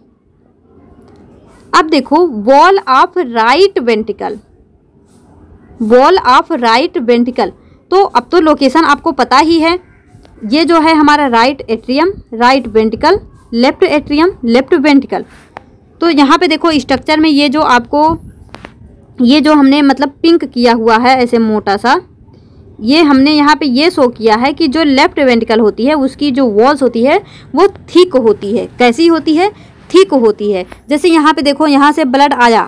अब देखो वॉल ऑफ राइट वेंट्रिकल। तो अब तो लोकेशन आपको पता ही है, ये जो है हमारा right atrium, right ventricle, left atrium, left ventricle. तो यहाँ पे देखो स्ट्रक्चर में ये जो हमने मतलब पिंक किया हुआ है ऐसे मोटा सा, ये हमने यहाँ पे ये शो किया है कि जो लेफ्ट वेंट्रिकल होती है उसकी जो वॉल्स होती है वो थिक होती है। कैसी होती है, थिक होती है। जैसे यहाँ पे देखो, यहाँ से ब्लड आया,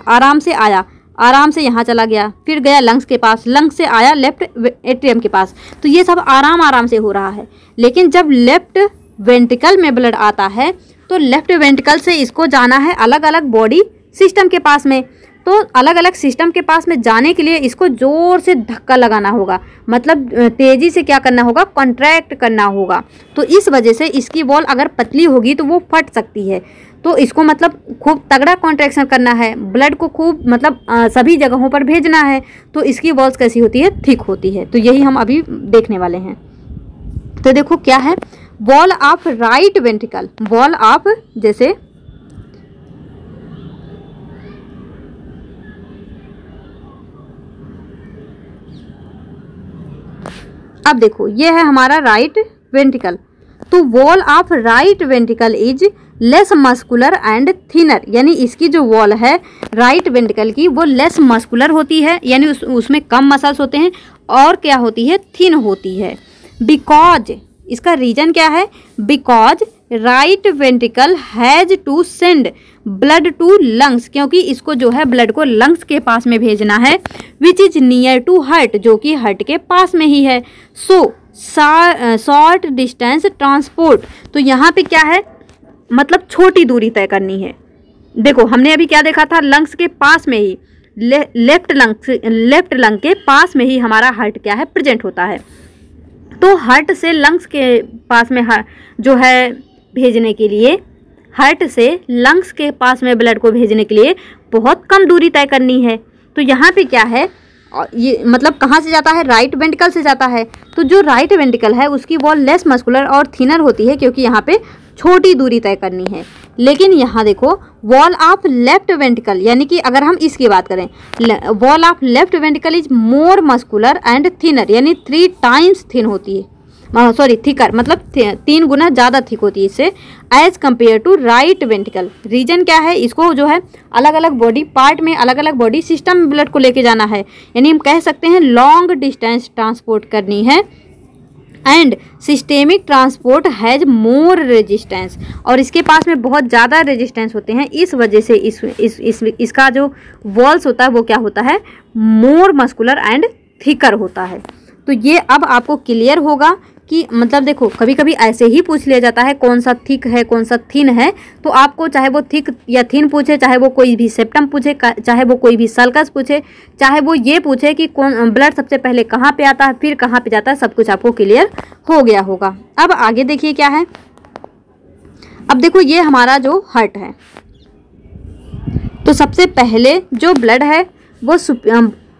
आराम से यहाँ चला गया, फिर गया लंग्स के पास, लंग्स से आया लेफ्ट एट्रियम के पास, तो ये सब आराम से हो रहा है। लेकिन जब लेफ्ट वेंट्रिकल में ब्लड आता है तो लेफ्ट वेंट्रिकल से इसको जाना है अलग अलग बॉडी सिस्टम के पास में। तो अलग अलग सिस्टम के पास में जाने के लिए इसको ज़ोर से धक्का लगाना होगा, मतलब तेज़ी से क्या करना होगा, कॉन्ट्रैक्ट करना होगा। तो इस वजह से इसकी वॉल अगर पतली होगी तो वो फट सकती है। तो इसको मतलब खूब तगड़ा कॉन्ट्रैक्शन करना है, ब्लड को खूब मतलब सभी जगहों पर भेजना है, तो इसकी वॉल्स कैसी होती है, थिक होती है। तो यही हम अभी देखने वाले हैं। तो देखो क्या है, wall of right ventricle, wall of, जैसे अब देखो ये है हमारा राइट वेंट्रिकल, तो wall of right ventricle is less muscular and thinner, यानी इसकी जो वॉल है राइट वेंट्रिकल की वो लेस मस्कुलर होती है, यानी उसमें कम मसल्स होते हैं और क्या होती है, थिन होती है। बिकॉज, इसका रीजन क्या है, because right ventricle has to send blood to lungs, क्योंकि इसको जो है ब्लड को लंग्स के पास में भेजना है, which is near to heart, जो कि हार्ट के पास में ही है। सो शॉर्ट डिस्टेंस ट्रांसपोर्ट, तो यहाँ पे क्या है, मतलब छोटी दूरी तय करनी है। देखो हमने अभी क्या देखा था, लंग्स के पास में ही, लेफ्ट लंग के पास में ही हमारा हार्ट क्या है, प्रेजेंट होता है। तो हार्ट से लंग्स के पास में जो है भेजने के लिए, हार्ट से लंग्स के पास में ब्लड को भेजने के लिए बहुत कम दूरी तय करनी है। तो यहाँ पे क्या है, ये मतलब कहाँ से जाता है, राइट वेंट्रिकल से जाता है। तो जो राइट वेंट्रिकल है उसकी वॉल लेस मस्कुलर और थिनर होती है, क्योंकि यहाँ पे छोटी दूरी तय करनी है। लेकिन यहाँ देखो वॉल ऑफ लेफ्ट वेंट्रिकल, यानी कि अगर हम इसकी बात करें, wall of left ventricle is more muscular and thinner, यानी 3 टाइम्स थिन होती है, सॉरी थिकर, मतलब 3 गुना ज़्यादा थिक होती है इससे, as compare to right ventricle. Reason क्या है, इसको जो है अलग अलग बॉडी पार्ट में, अलग अलग बॉडी सिस्टम में ब्लड को लेके जाना है, यानी हम कह सकते हैं लॉन्ग डिस्टेंस ट्रांसपोर्ट करनी है, and systemic transport has more resistance, और इसके पास में बहुत ज़्यादा रेजिस्टेंस होते हैं। इस वजह से इसका जो वॉल्स होता है वो क्या होता है, मोर मस्कुलर एंड थिकर होता है। तो ये अब आपको क्लियर होगा कि मतलब देखो कभी कभी ऐसे ही पूछ लिया जाता है कौन सा थिक है कौन सा थिन है, तो आपको चाहे वो थिक या थिन पूछे, चाहे वो कोई भी सेप्टम पूछे, चाहे वो कोई भी सल्कस पूछे, चाहे वो ये पूछे कि कौन ब्लड सबसे पहले कहाँ पे आता है फिर कहाँ पे जाता है, सब कुछ आपको क्लियर हो गया होगा। अब आगे देखिए क्या है, अब देखो ये हमारा जो हार्ट है, तो सबसे पहले जो ब्लड है वो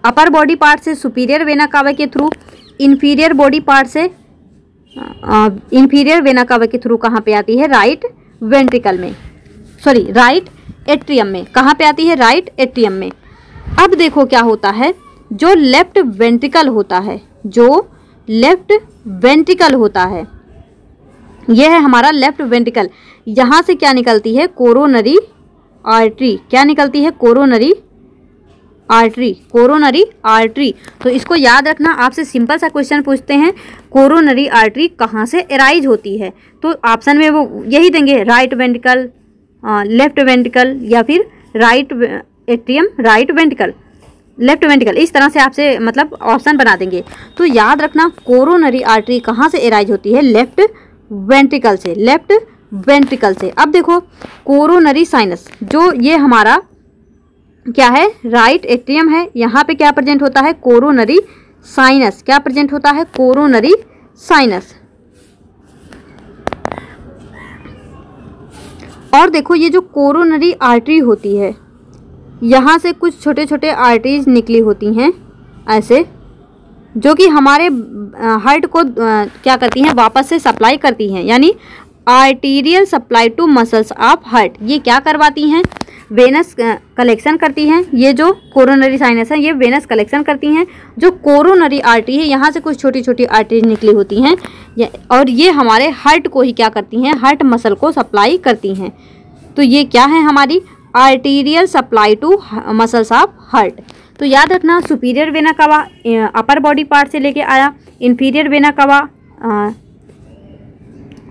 अपर बॉडी पार्ट से सुपीरियर वेना कावा के थ्रू, इन्फीरियर बॉडी पार्ट से इन्फीरियर वेना कावा के थ्रू कहाँ पे आती है, राइट वेंट्रिकल में, सॉरी राइट एट्रियम में। कहाँ पे आती है, राइट एट्रियम में। अब देखो क्या होता है, जो लेफ्ट वेंट्रिकल होता है, जो लेफ्ट वेंट्रिकल होता है, यह है हमारा लेफ्ट वेंट्रिकल। यहाँ से क्या निकलती है, कोरोनरी आर्टरी, क्या निकलती है, कोरोनरी आर्टरी, कोरोनरी आर्टरी। तो इसको याद रखना, आपसे सिंपल सा क्वेश्चन पूछते हैं कोरोनरी आर्टरी कहाँ से एराइज होती है, तो ऑप्शन में वो यही देंगे, राइट वेंट्रिकल, लेफ्ट वेंट्रिकल, या फिर right atrium, right ventricle, left ventricle, इस तरह से आपसे मतलब ऑप्शन बना देंगे। तो याद रखना कोरोनरी आर्टरी कहाँ से एराइज होती है, लेफ्ट वेंट्रिकल से, लेफ्ट वेंट्रिकल से। अब देखो कोरोनरी साइनस, जो ये हमारा क्या है, राइट एट्रियम है, यहाँ पे क्या प्रेजेंट होता है, कोरोनरी साइनस, क्या प्रेजेंट होता है, कोरोनरी साइनस। और देखो ये जो कोरोनरी आर्टरी होती है, यहाँ से कुछ छोटे छोटे आर्टरीज निकली होती हैं ऐसे, जो कि हमारे हार्ट को क्या करती हैं, वापस से सप्लाई करती हैं, यानी arterial supply to muscles of heart. ये क्या करवाती हैं, वेनस कलेक्शन करती हैं। ये जो कोरोनरी साइनस है ये वेनस कलेक्शन करती हैं। जो कोरोनरी आर्टरी है यहाँ से कुछ छोटी छोटी आर्टरीज निकली होती हैं, और ये हमारे हार्ट को ही क्या करती हैं, हार्ट मसल को सप्लाई करती हैं। तो ये क्या है, हमारी arterial supply to muscles of heart. तो याद रखना सुपीरियर वेना कवा अपर बॉडी पार्ट से लेके आया, इन्फीरियर वेना कवा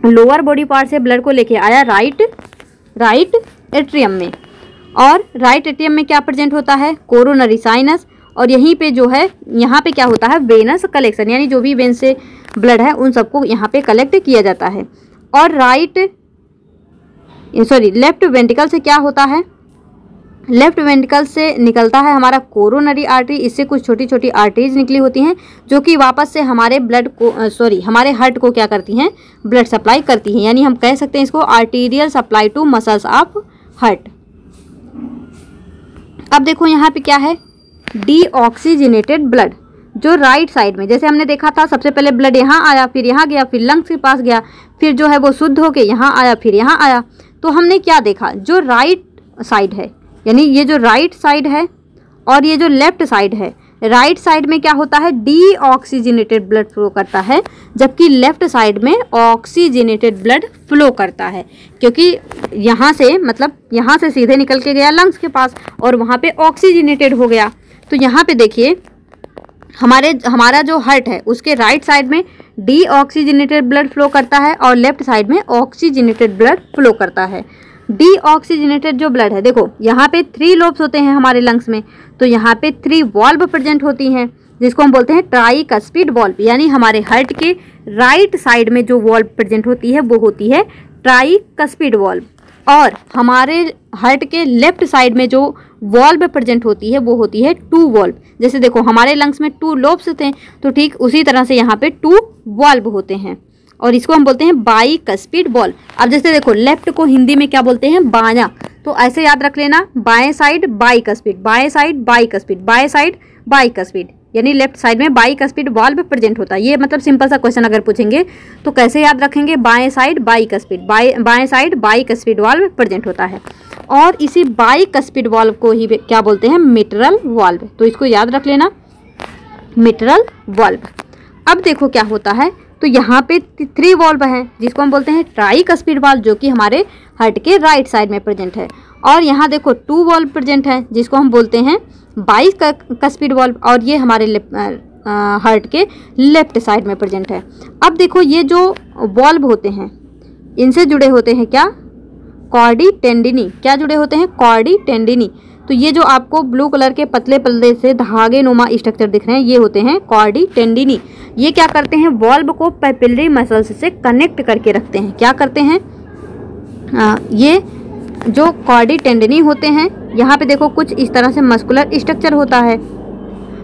लोअर बॉडी पार्ट से ब्लड को लेके आया राइट एट्रियम में, और राइट एट्रियम में क्या प्रेजेंट होता है, कोरोनरी साइनस, और यहीं पे जो है यहाँ पे क्या होता है, वेनस कलेक्शन, यानी जो भी वेन से ब्लड है उन सबको यहाँ पे कलेक्ट किया जाता है। और लेफ्ट वेंट्रिकल से क्या होता है, लेफ्ट वेंट्रिकल से निकलता है हमारा कोरोनरी आर्टरी, इससे कुछ छोटी छोटी आर्टरीज निकली होती हैं जो कि वापस से हमारे ब्लड को हमारे हार्ट को क्या करती हैं, ब्लड सप्लाई करती हैं, यानी हम कह सकते हैं इसको arterial supply to muscles of heart. अब देखो यहाँ पे क्या है, डीऑक्सीजनेटेड ब्लड, जो राइट साइड में, जैसे हमने देखा था सबसे पहले ब्लड यहाँ आया, फिर यहाँ गया, फिर लंग्स के पास गया, फिर जो है वो शुद्ध होके यहाँ आया, फिर यहाँ आया। तो हमने क्या देखा, जो राइट साइड है, यानी ये जो राइट साइड है और ये जो लेफ्ट साइड है, राइट साइड में क्या होता है, डीऑक्सीजनेटेड ब्लड फ्लो करता है, जबकि लेफ्ट साइड में ऑक्सीजनेटेड ब्लड फ्लो करता है। क्योंकि यहाँ से, मतलब यहाँ से सीधे निकल के गया लंग्स के पास और वहाँ पे ऑक्सीजनेटेड हो गया। तो यहाँ पे देखिए हमारा जो हार्ट है उसके राइट साइड में डीऑक्सीजनेटेड ब्लड फ्लो करता है और लेफ्ट साइड में ऑक्सीजनेटेड ब्लड फ्लो करता है। डीऑक्सीजनेटेड जो ब्लड है, देखो यहाँ पे 3 लोब्स होते हैं हमारे लंग्स में, तो यहाँ पे 3 वॉल्व प्रेजेंट होती हैं, जिसको हम बोलते हैं ट्राइकस्पिड वॉल्व। यानी हमारे हार्ट के राइट साइड में जो वॉल्व प्रेजेंट होती है वो होती है ट्राइकस्पिड वॉल्व, और हमारे हार्ट के लेफ्ट साइड में जो वॉल्व प्रेजेंट होती है वो होती है 2 वॉल्व। जैसे देखो हमारे लंग्स में 2 लोब्स थे, तो ठीक उसी तरह से यहाँ पे 2 वॉल्व होते हैं और इसको हम बोलते हैं बाइकस्पिड वॉल्व। अब जैसे देखो लेफ्ट को हिंदी में क्या बोलते हैं, बायां, तो ऐसे याद रख लेना, बाएं साइड बाइकस्पिड, बाएं साइड बाइकस्पिड, बाएं साइड बाइकस्पिड, यानी लेफ्ट साइड में बाइकस्पिड वॉल्व प्रेजेंट होता है। ये मतलब सिंपल सा क्वेश्चन अगर पूछेंगे तो कैसे याद रखेंगे, बाएं साइड बाइकस्पिड, बाएं साइड बाइकस्पिड वॉल्व प्रेजेंट होता है। और इसी बाइकस्पिड वॉल्व को ही क्या बोलते हैं, मिटरल वॉल्व। तो इसको याद रख लेना, मिटरल वॉल्व। अब देखो क्या होता है, तो यहाँ पे 3 वॉल्व हैं जिसको हम बोलते हैं ट्राइकस्पिड वॉल्व, जो कि हमारे हार्ट के राइट साइड में प्रेजेंट है। और यहाँ देखो 2 वॉल्व प्रेजेंट है जिसको हम बोलते हैं बाइकस्पिड वॉल्व, और ये हमारे हार्ट के लेफ्ट साइड में प्रेजेंट है। अब देखो ये जो वॉल्व होते हैं इनसे जुड़े होते हैं क्या, कॉर्डी टेंडिनी। क्या जुड़े होते हैं, कॉर्डी टेंडिनी। तो ये जो आपको ब्लू कलर के पतले पतले से धागे नुमा स्ट्रक्चर दिख रहे हैं ये होते हैं कॉर्डी टेंडिनी। ये क्या करते हैं, वॉल्व को पैपिलरी मसल्स से कनेक्ट करके रखते हैं। क्या करते हैं, ये जो कॉर्डी टेंडिनी होते हैं, यहाँ पे देखो कुछ इस तरह से मस्कुलर स्ट्रक्चर होता है,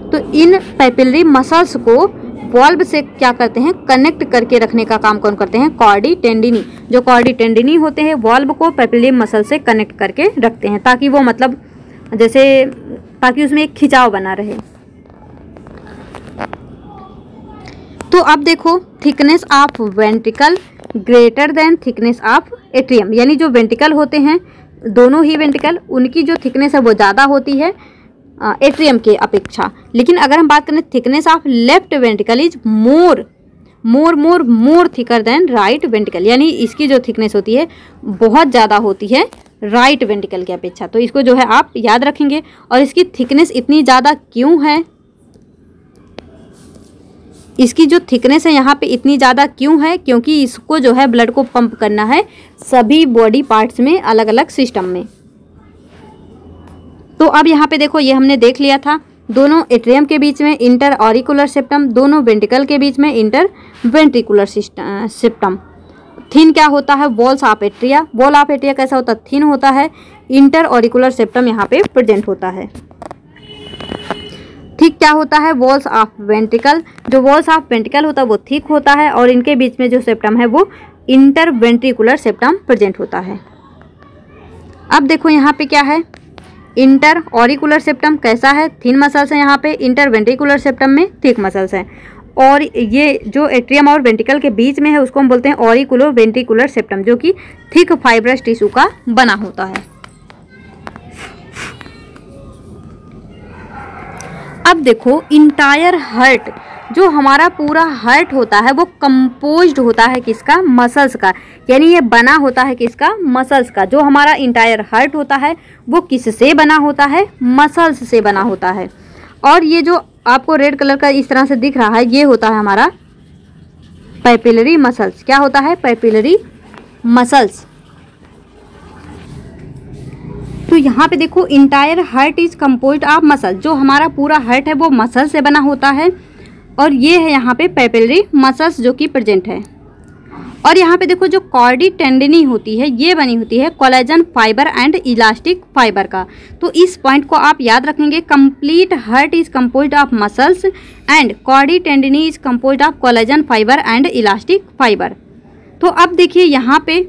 तो इन पैपिलरी मसल्स को वॉल्व से क्या करते हैं, कनेक्ट करके रखने का काम कौन करते हैं, कॉर्डी टेंडिनी। जो कॉर्डी टेंडिनी होते हैं वॉल्व को पैपिलरी मसल से कनेक्ट करके रखते हैं, ताकि वो मतलब जैसे ताकि उसमें एक खिंचाव बना रहे। तो अब देखो thickness of ventricle greater than thickness of atrium, यानी जो वेंट्रिकल होते हैं दोनों ही वेंट्रिकल, उनकी जो थिकनेस है वो ज़्यादा होती है एट्रियम के अपेक्षा। लेकिन अगर हम बात करें thickness of left ventricle is more thicker than right ventricle, यानी इसकी जो थिकनेस होती है बहुत ज़्यादा होती है राइट वेंट्रिकल की अपेक्षा। तो इसको जो है आप याद रखेंगे। और इसकी थिकनेस इतनी ज़्यादा क्यों है, इसकी जो थिकनेस है यहाँ पे इतनी ज़्यादा क्यों है, क्योंकि इसको जो है ब्लड को पंप करना है सभी बॉडी पार्ट्स में, अलग अलग सिस्टम में। तो अब यहाँ पे देखो ये हमने देख लिया था, दोनों एट्रियम के बीच में इंटर ऑरिकुलर सेप्टम, दोनों वेंट्रिकल के बीच में इंटर वेंट्रिकुलर सेप्टम। थिन क्या होता है, walls of atria. Wall of atria कैसा होता है, थिन होता है। इंटर ऑरिकुलर सेप्टम यहाँ पे प्रेजेंट होता है। थिक क्या होता है, वॉल्स ऑफ वेंट्रिकल। जो वॉल्स ऑफ वेंट्रिकल होता है वो थिक होता है, और इनके बीच में जो सेप्टम है वो इंटर वेंट्रिकुलर सेप्टम प्रेजेंट होता है। अब देखो यहाँ पे क्या है, इंटर ऑरिकुलर सेप्टम कैसा है, थिन मसल्स है यहाँ पे। इंटर वेंट्रिकुलर सेप्टम में थिक मसल्स हैं। और ये जो एट्रियम और वेंट्रिकल के बीच में है उसको हम बोलते हैं ऑरिकुलो वेंट्रिकुलर सेप्टम, जो कि थिक फाइब्रस टिश्यू का बना होता है। अब देखो इंटायर हार्ट, जो हमारा पूरा हार्ट होता है वो कंपोज्ड होता है किसका, मसल्स का। यानी ये बना होता है किसका, मसल्स का। जो हमारा इंटायर हार्ट होता है वो किससे बना होता है, मसल्स से बना होता है। और ये जो आपको रेड कलर का इस तरह से दिख रहा है ये होता है हमारा पैपिलरी मसल्स। क्या होता है, पैपिलरी मसल्स। तो यहाँ पे देखो entire heart is composed of muscle, जो हमारा पूरा हार्ट है वो मसल से बना होता है। और ये है यहाँ पे पैपिलरी मसल्स जो कि प्रेजेंट है। और यहाँ पे देखो जो कॉर्डी टेंडिनी होती है ये बनी होती है collagen fibre and elastic fibre का। तो इस पॉइंट को आप याद रखेंगे, complete heart is composed of muscles and chordae tendineae is composed of collagen fibre and elastic fibre. तो अब देखिए यहाँ पे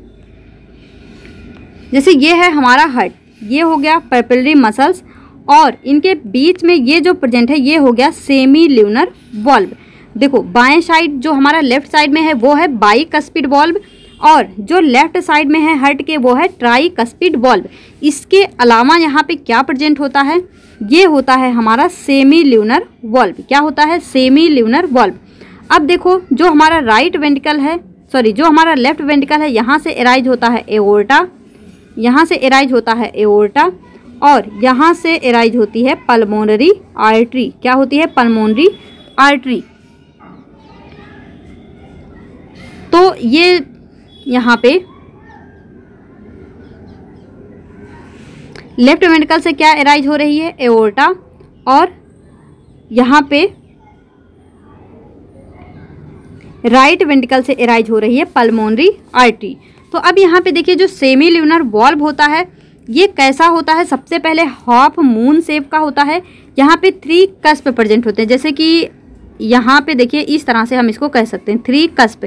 जैसे ये है हमारा हार्ट, ये हो गया पैपिलरी मसल्स, और इनके बीच में ये जो प्रेजेंट है ये हो गया सेमी ल्यूनर वॉल्व। देखो बाएं साइड जो हमारा लेफ्ट साइड में है वो है बाइकस्पिड वॉल्व, और जो लेफ्ट साइड में है हट के वो है ट्राइकस्पिड वॉल्व। इसके अलावा यहाँ पे क्या प्रेजेंट होता है, ये होता है हमारा सेमी ल्यूनर वॉल्व। क्या होता है, सेमी ल्यूनर वॉल्व। अब देखो जो हमारा राइट वेंट्रिकल है, सॉरी जो हमारा लेफ्ट वेंट्रिकल है, यहाँ से एराइज होता है एओर्टा, यहाँ से एराइज होता है एओर्टा, और यहाँ से एराइज होती है पल्मोनरी आर्टरी। क्या होती है, पल्मोनरी आर्टरी। तो ये यहाँ पे लेफ्ट वेंट्रिकल से क्या एराइज हो रही है, एओर्टा, और यहाँ पे राइट वेंट्रिकल से एराइज हो रही है पल्मोनरी आर्टरी। तो अब यहाँ पे देखिए जो सेमी ल्यूनर वॉल्व होता है ये कैसा होता है, सबसे पहले हाफ मून शेप का होता है। यहाँ पे 3 कस्प प्रेजेंट होते हैं, जैसे कि यहाँ पे देखिए इस तरह से हम इसको कह सकते हैं 3 कस्प।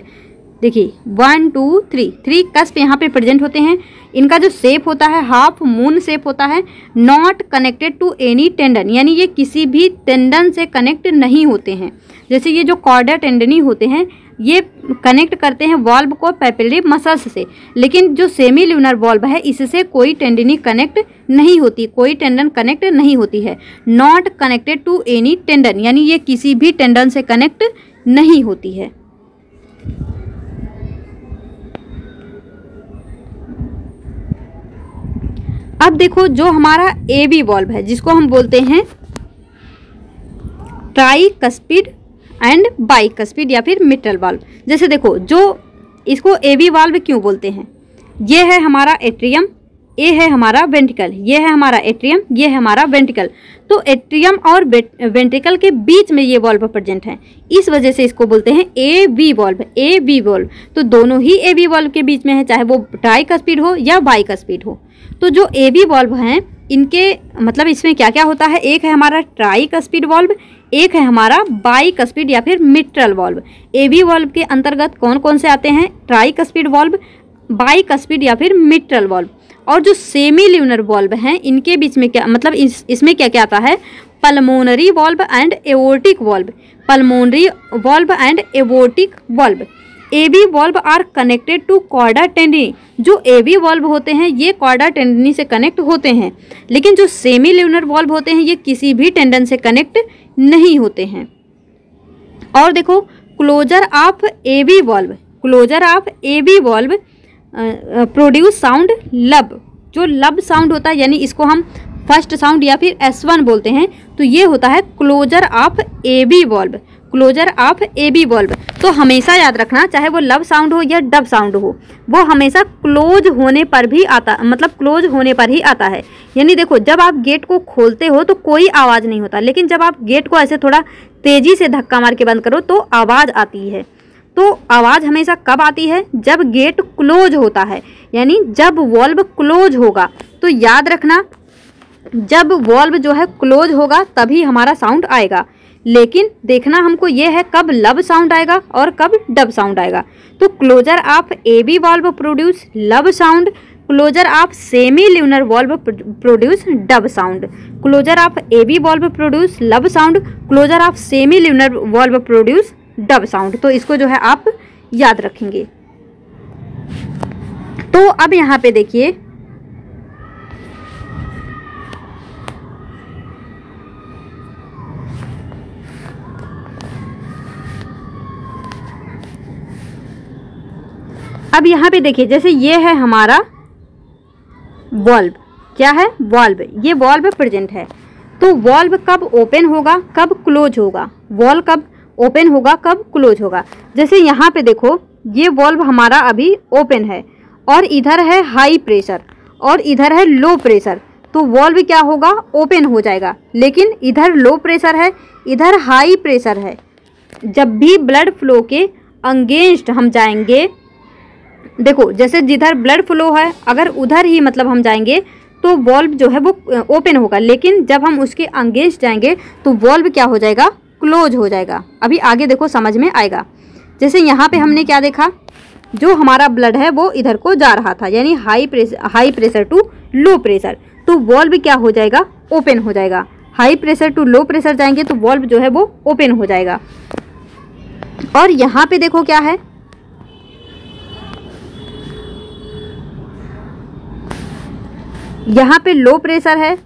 देखिए 1 2 3 कस्प यहाँ पे प्रेजेंट होते हैं। इनका जो शेप होता है हाफ मून शेप होता है। Not connected to any tendon, यानी ये किसी भी टेंडन से कनेक्ट नहीं होते हैं। जैसे ये जो कॉर्डा टेंडनी होते हैं ये कनेक्ट करते हैं वॉल्व को पैपिलरी मसल्स से, लेकिन जो सेमी ल्यूनर वॉल्व है इससे कोई टेंडनी कनेक्ट नहीं होती, कोई टेंडन कनेक्ट नहीं होती है। Not connected to any tendon, यानी ये किसी भी टेंडन से कनेक्ट नहीं होती है। अब देखो जो हमारा एबी वॉल्व है जिसको हम बोलते हैं ट्राइकस्पिड एंड बाइकस्पिड या फिर मिट्रल वाल्व। जैसे देखो जो इसको एबी वाल्व क्यों बोलते हैं, ये है हमारा एट्रियम, ये है हमारा वेंट्रिकल, ये है हमारा एट्रियम, ये है हमारा वेंट्रिकल। तो एट्रियम और वेंट्रिकल के बीच में ये वॉल्व प्रेजेंट है, इस वजह से इसको बोलते हैं A V valve, A V valve. तो दोनों ही ए वी वॉल्व के बीच में है, चाहे वो ट्राइकस्पिड हो या बाइकस्पिड हो। तो जो ए वी वॉल्व हैं इनके मतलब इसमें क्या क्या होता है, एक है हमारा ट्राइकस्पिड वॉल्व, एक है हमारा बाइकस्पिड या फिर mitral valve. A V valve के अंतर्गत कौन कौन से आते हैं, ट्राइकस्पिड वॉल्व, बाइकस्पिड या फिर मिट्रल वॉल्व। और जो सेमी ल्यूनर वॉल्व हैं इनके बीच में क्या मतलब इसमें क्या क्या आता है, pulmonary valve and aortic valve, pulmonary valve and aortic valve. AV valve are connected to chorda tendineae, जो एवी वॉल्व होते हैं ये कॉर्डा टेंडनी से कनेक्ट होते हैं, लेकिन जो सेमी ल्यूनर वॉल्व होते हैं ये किसी भी टेंडन से कनेक्ट नहीं होते हैं। और देखो closure of AV valve, closure of AV valve produce sound lub, जो लब साउंड होता है यानी इसको हम फर्स्ट साउंड या फिर S1 बोलते हैं, तो ये होता है closure of AB valve, closure of AB valve. तो हमेशा याद रखना चाहे वो लब साउंड हो या डब साउंड हो वो हमेशा क्लोज होने पर भी आता, मतलब क्लोज होने पर ही आता है। यानी देखो जब आप गेट को खोलते हो तो कोई आवाज़ नहीं होता, लेकिन जब आप गेट को ऐसे थोड़ा तेज़ी से धक्का मार के बंद करो तो आवाज़ आती है। तो आवाज़ हमेशा कब आती है, जब गेट क्लोज होता है, यानी जब वॉल्व क्लोज होगा। तो याद रखना जब वॉल्व जो है क्लोज होगा तभी हमारा साउंड आएगा, लेकिन देखना हमको ये है कब लब साउंड आएगा और कब डब साउंड आएगा। तो closure of AB valve produce lub sound, closure of semi lunar valve produce dub sound, closure of AB valve produce lub sound, closure of semi lunar valve produce dub sound. तो इसको जो है आप याद रखेंगे। तो अब यहाँ पे देखिए अब यहाँ पे देखिए जैसे ये है हमारा वॉल्व, क्या है वॉल्व, ये वॉल्व प्रेजेंट है। तो वॉल्व कब ओपन होगा कब क्लोज होगा, वॉल्व कब ओपन होगा कब क्लोज होगा। जैसे यहाँ पे देखो ये वॉल्व हमारा अभी ओपन है और इधर है हाई प्रेशर और इधर है लो प्रेशर, तो वॉल्व क्या होगा ओपन हो जाएगा। लेकिन इधर लो प्रेशर है इधर हाई प्रेशर है, जब भी ब्लड फ्लो के अगेंस्ट हम जाएंगे, देखो जैसे जिधर ब्लड फ्लो है अगर उधर ही मतलब हम जाएंगे तो वॉल्व जो है वो ओपन होगा, लेकिन जब हम उसके अगेंस्ट जाएंगे तो वॉल्व क्या हो जाएगा क्लोज हो जाएगा। अभी आगे देखो समझ में आएगा। जैसे यहाँ पे हमने क्या देखा, जो हमारा ब्लड है वो इधर को जा रहा था, यानी high pressure to low pressure. तो वॉल्व क्या हो जाएगा, ओपन हो जाएगा। High pressure to low pressure जाएंगे तो वॉल्व जो है वो ओपन हो जाएगा। और यहाँ पे देखो क्या है, यहाँ पे लो प्रेशर है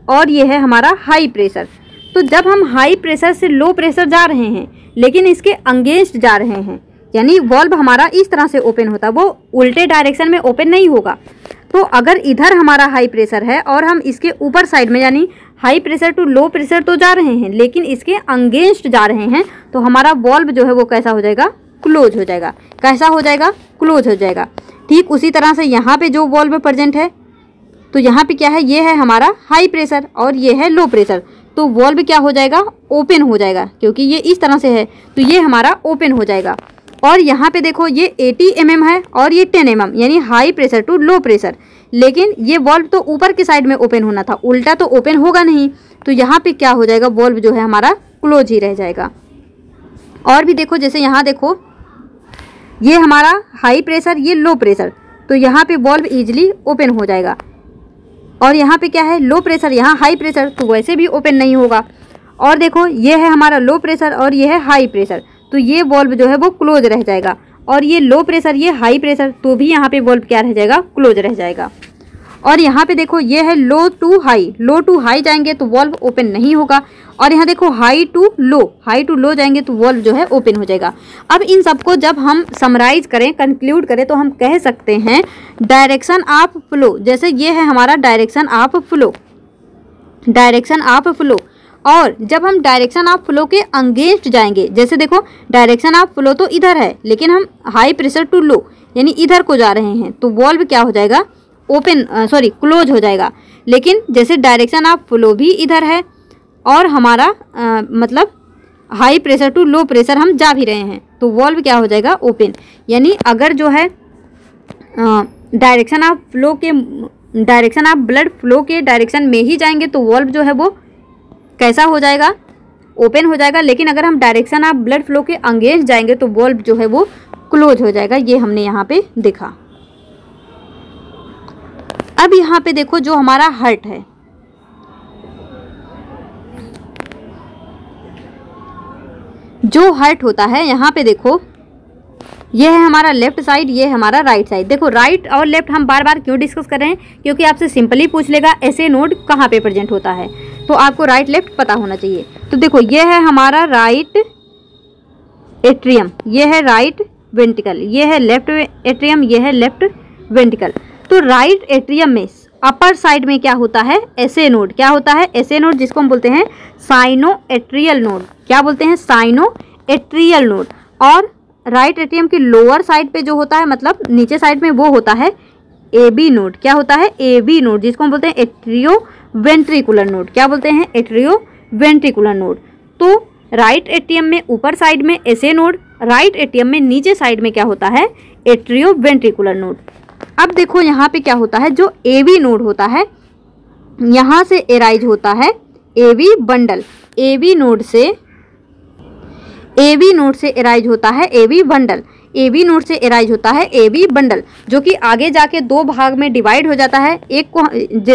और ये है हमारा हाई प्रेशर। तो जब हम हाई प्रेशर से लो प्रेशर जा रहे हैं लेकिन इसके अगेंस्ट जा रहे हैं, यानी वॉल्व हमारा इस तरह से ओपन होता है, वो उल्टे डायरेक्शन में ओपन नहीं होगा। तो अगर इधर हमारा हाई प्रेशर है और हम इसके ऊपर साइड में, यानी high pressure to low pressure तो जा रहे हैं लेकिन इसके अगेंस्ट जा रहे हैं, तो हमारा वॉल्व जो है वो कैसा हो जाएगा, क्लोज हो जाएगा। कैसा हो जाएगा, क्लोज हो जाएगा। ठीक उसी तरह से यहाँ पे जो वॉल्व प्रेजेंट है, तो यहाँ पे क्या है, ये है हमारा हाई प्रेशर और ये है लो प्रेशर, तो वॉल्व क्या हो जाएगा, ओपन हो जाएगा, क्योंकि ये इस तरह से है तो ये हमारा ओपन हो जाएगा। और यहाँ पे देखो ये 80 mm है और ये 10 mm, यानी high pressure to low pressure, लेकिन ये वॉल्व तो ऊपर की साइड में ओपन होना था, उल्टा तो ओपन होगा नहीं, तो यहाँ पे क्या हो जाएगा, वॉल्व जो है हमारा क्लोज ही रह जाएगा। और भी देखो, जैसे यहाँ देखो ये हमारा हाई प्रेशर, ये लो प्रेशर, तो यहाँ पे वॉल्व ईजिली ओपन हो जाएगा। और यहाँ पे क्या है, लो प्रेशर, यहाँ हाई प्रेशर, तो वैसे भी ओपन नहीं होगा। और देखो ये है हमारा लो प्रेशर और ये है हाई प्रेशर, तो ये वॉल्व जो है वो क्लोज रह जाएगा। और ये लो प्रेशर, ये हाई प्रेशर, तो भी यहाँ पे वॉल्व क्या रह जाएगा, क्लोज रह जाएगा। और यहाँ पे देखो ये है low to high, low to high जाएंगे तो वॉल्व ओपन नहीं होगा। और यहाँ देखो हाई टू लो जाएंगे तो वॉल्व जो है ओपन हो जाएगा। अब इन सबको जब हम समराइज करें, कंक्लूड करें, तो हम कह सकते हैं डायरेक्शन ऑफ फ्लो, जैसे ये है हमारा direction of flow, direction of flow. और जब हम डायरेक्शन ऑफ फ्लो के अगेंस्ट जाएंगे, जैसे देखो डायरेक्शन ऑफ फ्लो तो इधर है लेकिन हम हाई प्रेशर टू लो यानी इधर को जा रहे हैं, तो वॉल्व क्या हो जाएगा, क्लोज हो जाएगा। लेकिन जैसे डायरेक्शन ऑफ फ्लो भी इधर है और हमारा मतलब high pressure to low pressure हम जा भी रहे हैं, तो वॉल्व क्या हो जाएगा, ओपन। यानी अगर जो है डायरेक्शन ऑफ ब्लड फ्लो के डायरेक्शन में ही जाएंगे तो वॉल्व जो है वो कैसा हो जाएगा, ओपन हो जाएगा। लेकिन अगर हम डायरेक्शन ऑफ ब्लड फ्लो के अगेंस्ट जाएंगे तो वॉल्व जो है वो क्लोज हो जाएगा। ये हमने यहाँ पे देखा। अब यहाँ पे देखो जो हमारा हार्ट है, जो हार्ट होता है, यहाँ पे देखो ये है हमारा लेफ्ट साइड, ये है हमारा राइट साइड। देखो राइट और लेफ्ट हम बार बार क्यों डिस्कस कर रहे हैं, क्योंकि आपसे सिंपली पूछ लेगा ऐसे नोड कहाँ पे प्रेजेंट होता है, तो आपको राइट लेफ्ट पता होना चाहिए। तो देखो ये है हमारा राइट एट्रियम, ये है राइट वेंट्रिकल, ये है लेफ्ट एट्रियम, ये है लेफ्ट वेंट्रिकल। तो राइट एट्रियम में अपर साइड में क्या होता है, एसे नोड। क्या होता है, एसे नोड, जिसको हम बोलते हैं साइनो एट्रियल नोड। क्या बोलते हैं, साइनो एट्रियल नोड। और राइट एट्रियम की लोअर साइड पे जो होता है, मतलब नीचे साइड में, वो होता है ए बी नोड। क्या होता है, ए बी नोड, जिसको हम बोलते हैं एट्रियो वेंट्रिकुलर नोड। क्या बोलते हैं, एट्रियो वेंट्रिकुलर नोड। तो राइट एट्रियम में ऊपर साइड में एसे नोड, राइट एट्रियम में नीचे साइड में क्या होता है, एट्रियो वेंट्रिकुलर नोड। अब देखो यहाँ पे क्या होता है, जो ए बी नोड होता है, यहाँ से एराइज होता है A B bundle. A B node से एराइज होता है A B bundle. A B node से एराइज होता है ए बी बंडल, जो कि आगे जाके दो भाग में डिवाइड हो जाता है। एक को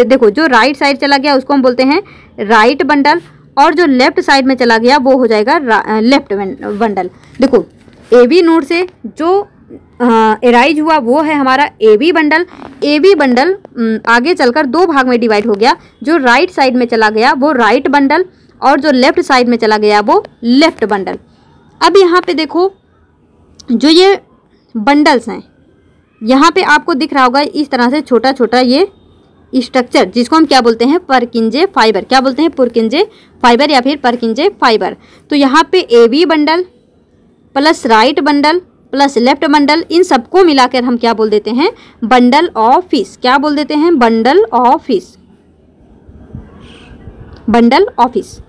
देखो, जो राइट साइड चला गया उसको हम बोलते हैं राइट बंडल, और जो लेफ्ट साइड में चला गया वो हो जाएगा लेफ्ट बंडल। देखो ए बी नोड से जो एराइज हुआ वो है हमारा A B bundle. A B bundle आगे चलकर दो भाग में डिवाइड हो गया। जो राइट साइड में चला गया वो राइट बंडल, और जो लेफ्ट साइड में चला गया वो लेफ्ट बंडल। अब यहाँ पे देखो जो ये बंडल्स हैं, यहाँ पे आपको दिख रहा होगा इस तरह से छोटा छोटा ये स्ट्रक्चर, जिसको हम क्या बोलते हैं, परकिंजे फाइबर। क्या बोलते हैं, पुरकिंजे फाइबर या फिर परकिंजे फाइबर। तो यहाँ पे A B bundle plus right bundle plus left bundle, इन सबको मिलाकर हम क्या बोल देते हैं, बंडल ऑफ फिश। क्या बोल देते हैं, bundle of fish, bundle of fish.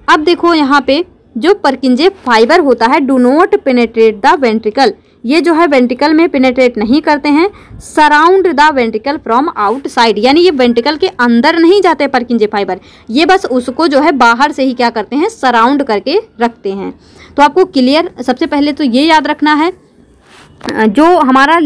अब देखो यहाँ पे जो परकिंजे फाइबर होता है, do not penetrate the ventricle, ये जो है वेंट्रिकल में पेनेट्रेट नहीं करते हैं। Surround the ventricle from outside, यानी ये वेंट्रिकल के अंदर नहीं जाते परकिंजे फाइबर, ये बस उसको जो है बाहर से ही क्या करते हैं, सराउंड करके रखते हैं। तो आपको क्लियर, सबसे पहले तो ये याद रखना है, जो हमारा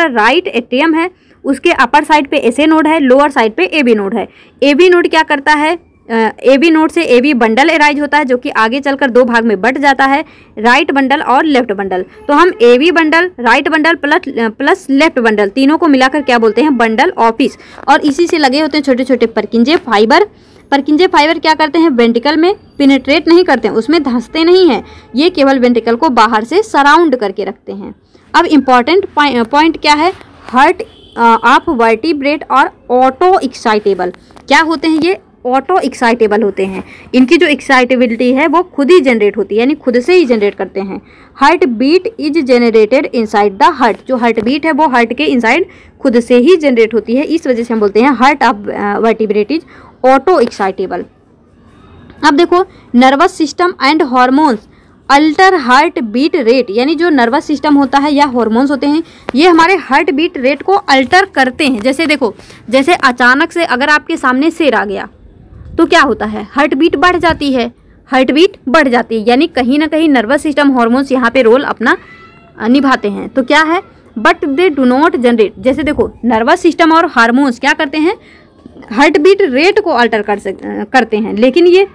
राइट एट्रियम है उसके अपर साइड पे SA नोड है, लोअर साइड पे AB नोड है। AB नोड क्या करता है, AB नोड से AB बंडल एराइज होता है जो कि आगे चलकर दो भाग में बट जाता है, राइट बंडल और लेफ्ट बंडल। तो हम AB bundle, right bundle plus left bundle तीनों को मिलाकर क्या बोलते हैं, बंडल ऑफिस। और इसी से लगे होते हैं छोटे छोटे परकिंजे फाइबर। परकिंजे फाइबर क्या करते हैं, वेंट्रिकल में पिनेट्रेट नहीं करते हैं, उसमें धंसते नहीं हैं, ये केवल वेंट्रिकल को बाहर से सराउंड करके रखते हैं। अब इम्पॉर्टेंट पॉइंट क्या है, हार्ट ऑफ वर्टिब्रेट और ऑटो एक्साइटेबल। क्या होते हैं ये, ऑटो एक्साइटेबल होते हैं। इनकी जो एक्साइटेबिलिटी है वो खुद ही जनरेट होती है, यानी खुद से ही जनरेट करते हैं। Heart beat is generated inside the heart. जो हार्ट बीट है वो हार्ट के इनसाइड खुद से ही जनरेट होती है, इस वजह से हम बोलते हैं heart of vertebrate is auto excitable. अब देखो, nervous system and hormones alter heart beat rate, यानी जो नर्वस सिस्टम होता है या हॉर्मोन्स होते हैं ये हमारे हार्ट बीट रेट को अल्टर करते हैं। जैसे देखो, जैसे अचानक से अगर आपके सामने शेर आ गया तो क्या होता है, हार्ट बीट बढ़ जाती है, हार्ट बीट बढ़ जाती है, यानी कहीं ना कहीं नर्वस सिस्टम हॉर्मोन्स यहाँ पे रोल अपना निभाते हैं। तो क्या है, but they do not generate. जैसे देखो, नर्वस सिस्टम और हार्मोन्स क्या करते हैं, हार्ट बीट रेट को अल्टर करते हैं, लेकिन ये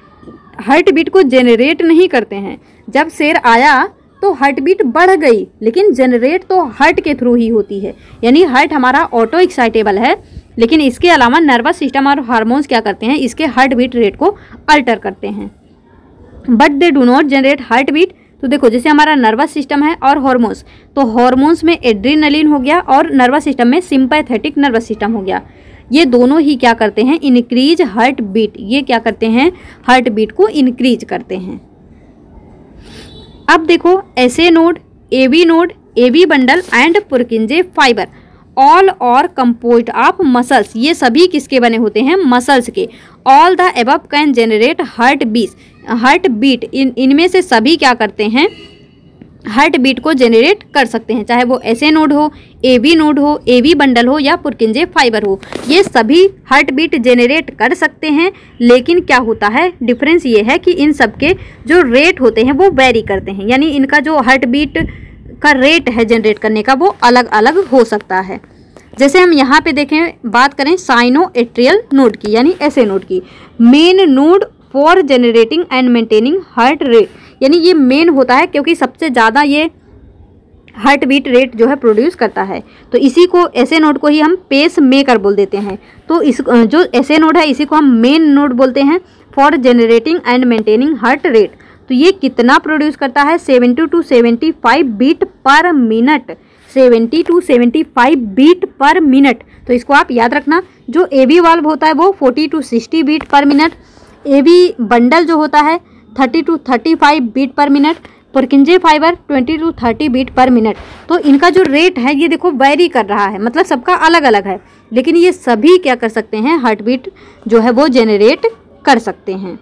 हार्ट बीट को जनरेट नहीं करते हैं। जब शेर आया तो हार्ट बीट बढ़ गई, लेकिन जनरेट तो हार्ट के थ्रू ही होती है, यानी हार्ट हमारा ऑटो एक्साइटेबल है, लेकिन इसके अलावा नर्वस सिस्टम और हार्मोन्स क्या करते हैं, इसके हार्ट बीट रेट को अल्टर करते हैं। But they do not generate heart beat. तो देखो, जैसे हमारा नर्वस सिस्टम है और हार्मोन्स, तो हार्मोन्स में एड्रेनलिन हो गया और नर्वस सिस्टम में सिंपैथेटिक नर्वस सिस्टम हो गया। ये दोनों ही क्या करते हैं, इंक्रीज हार्ट बीट। ये क्या करते हैं, हार्ट बीट को इंक्रीज करते हैं। अब देखो, SA node, AB node, AB bundle and Purkinje fiber all are composed of muscles. ये सभी किसके बने होते हैं, मसल्स के। All the above can generate heart beat. इनमें से सभी क्या करते हैं, हार्ट बीट को जनरेट कर सकते हैं, चाहे वो SA नोड हो, AB नोड हो, AB बंडल हो या पुरकिंजे फाइबर हो। ये सभी हार्ट बीट जनरेट कर सकते हैं, लेकिन क्या होता है, डिफरेंस ये है कि इन सब के जो रेट होते हैं वो वेरी करते हैं, यानी इनका जो हार्ट बीट का रेट है जनरेट करने का वो अलग अलग हो सकता है। जैसे हम यहाँ पे देखें, बात करें साइनोएट्रियल नोड की, यानी SA नोड की, main node for generating and maintaining heart rate, यानी ये मेन होता है क्योंकि सबसे ज़्यादा ये हार्ट बीट रेट जो है प्रोड्यूस करता है। तो इसी को, SA नोड को ही हम पेस मेकर बोल देते हैं। तो इस जो SA नोड है इसी को हम मेन नोड बोलते हैं for generating and maintaining heart rate. तो ये कितना प्रोड्यूस करता है, 70 to 75 beat per minute. 70 to 75 beat per minute. तो इसको आप याद रखना। जो AB वाल्व होता है वो 40 to 60 beat per minute, AB bundle जो होता है 30 to 35 beat per minute, Purkinje fiber 20 to 30 beat per minute. तो इनका जो रेट है ये देखो वेरी कर रहा है, मतलब सबका अलग अलग है, लेकिन ये सभी क्या कर सकते हैं, हार्ट बीट जो है वो जनरेट कर सकते हैं।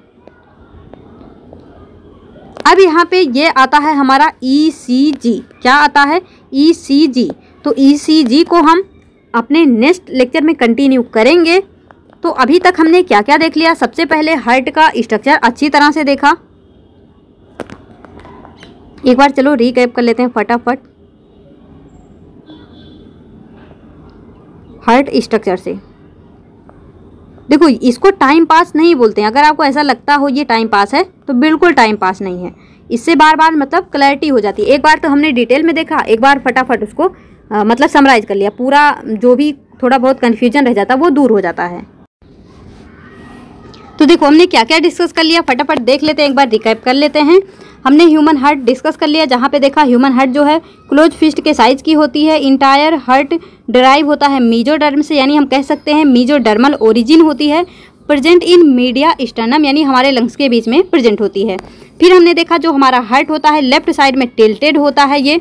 अब यहाँ पे ये आता है हमारा ECG। क्या आता है, ECG। तो ECG को हम अपने नेक्स्ट लेक्चर में कंटिन्यू करेंगे। तो अभी तक हमने क्या क्या देख लिया, सबसे पहले हार्ट का स्ट्रक्चर अच्छी तरह से देखा। एक बार चलो रिकैप कर लेते हैं फटाफट हार्ट स्ट्रक्चर से। देखो, इसको टाइम पास नहीं बोलते हैं। अगर आपको ऐसा लगता हो ये टाइम पास है तो बिल्कुल टाइम पास नहीं है। इससे बार बार मतलब क्लैरिटी हो जाती है। एक बार तो हमने डिटेल में देखा, एक बार फटाफट उसको मतलब समराइज कर लिया, पूरा जो भी थोड़ा बहुत कन्फ्यूजन रह जाता वो दूर हो जाता है। तो देखो, हमने क्या क्या डिस्कस कर लिया, फटाफट देख लेते हैं, एक बार रिकैप कर लेते हैं। हमने ह्यूमन हार्ट डिस्कस कर लिया, जहाँ पे देखा ह्यूमन हार्ट जो है क्लोज फिस्ट के साइज की होती है। इंटायर हार्ट डिराइव होता है मीजोडर्म से, यानी हम कह सकते हैं मीजोडर्मल ओरिजिन होती है। प्रेजेंट इन मीडिया स्टर्नम, यानी हमारे लंग्स के बीच में प्रेजेंट होती है। फिर हमने देखा जो हमारा हार्ट होता है लेफ्ट साइड में टिल्टेड होता है ये,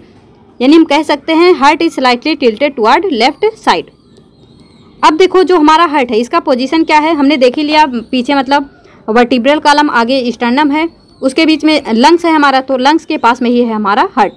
यानी हम कह सकते हैं heart is slightly tilted toward left side. अब देखो जो हमारा हार्ट है इसका पोजीशन क्या है, हमने देख ही लिया। पीछे मतलब वर्टिब्रल कॉलम, आगे स्टर्नम है, उसके बीच में लंग्स है हमारा, तो लंग्स के पास में ही है हमारा हार्ट।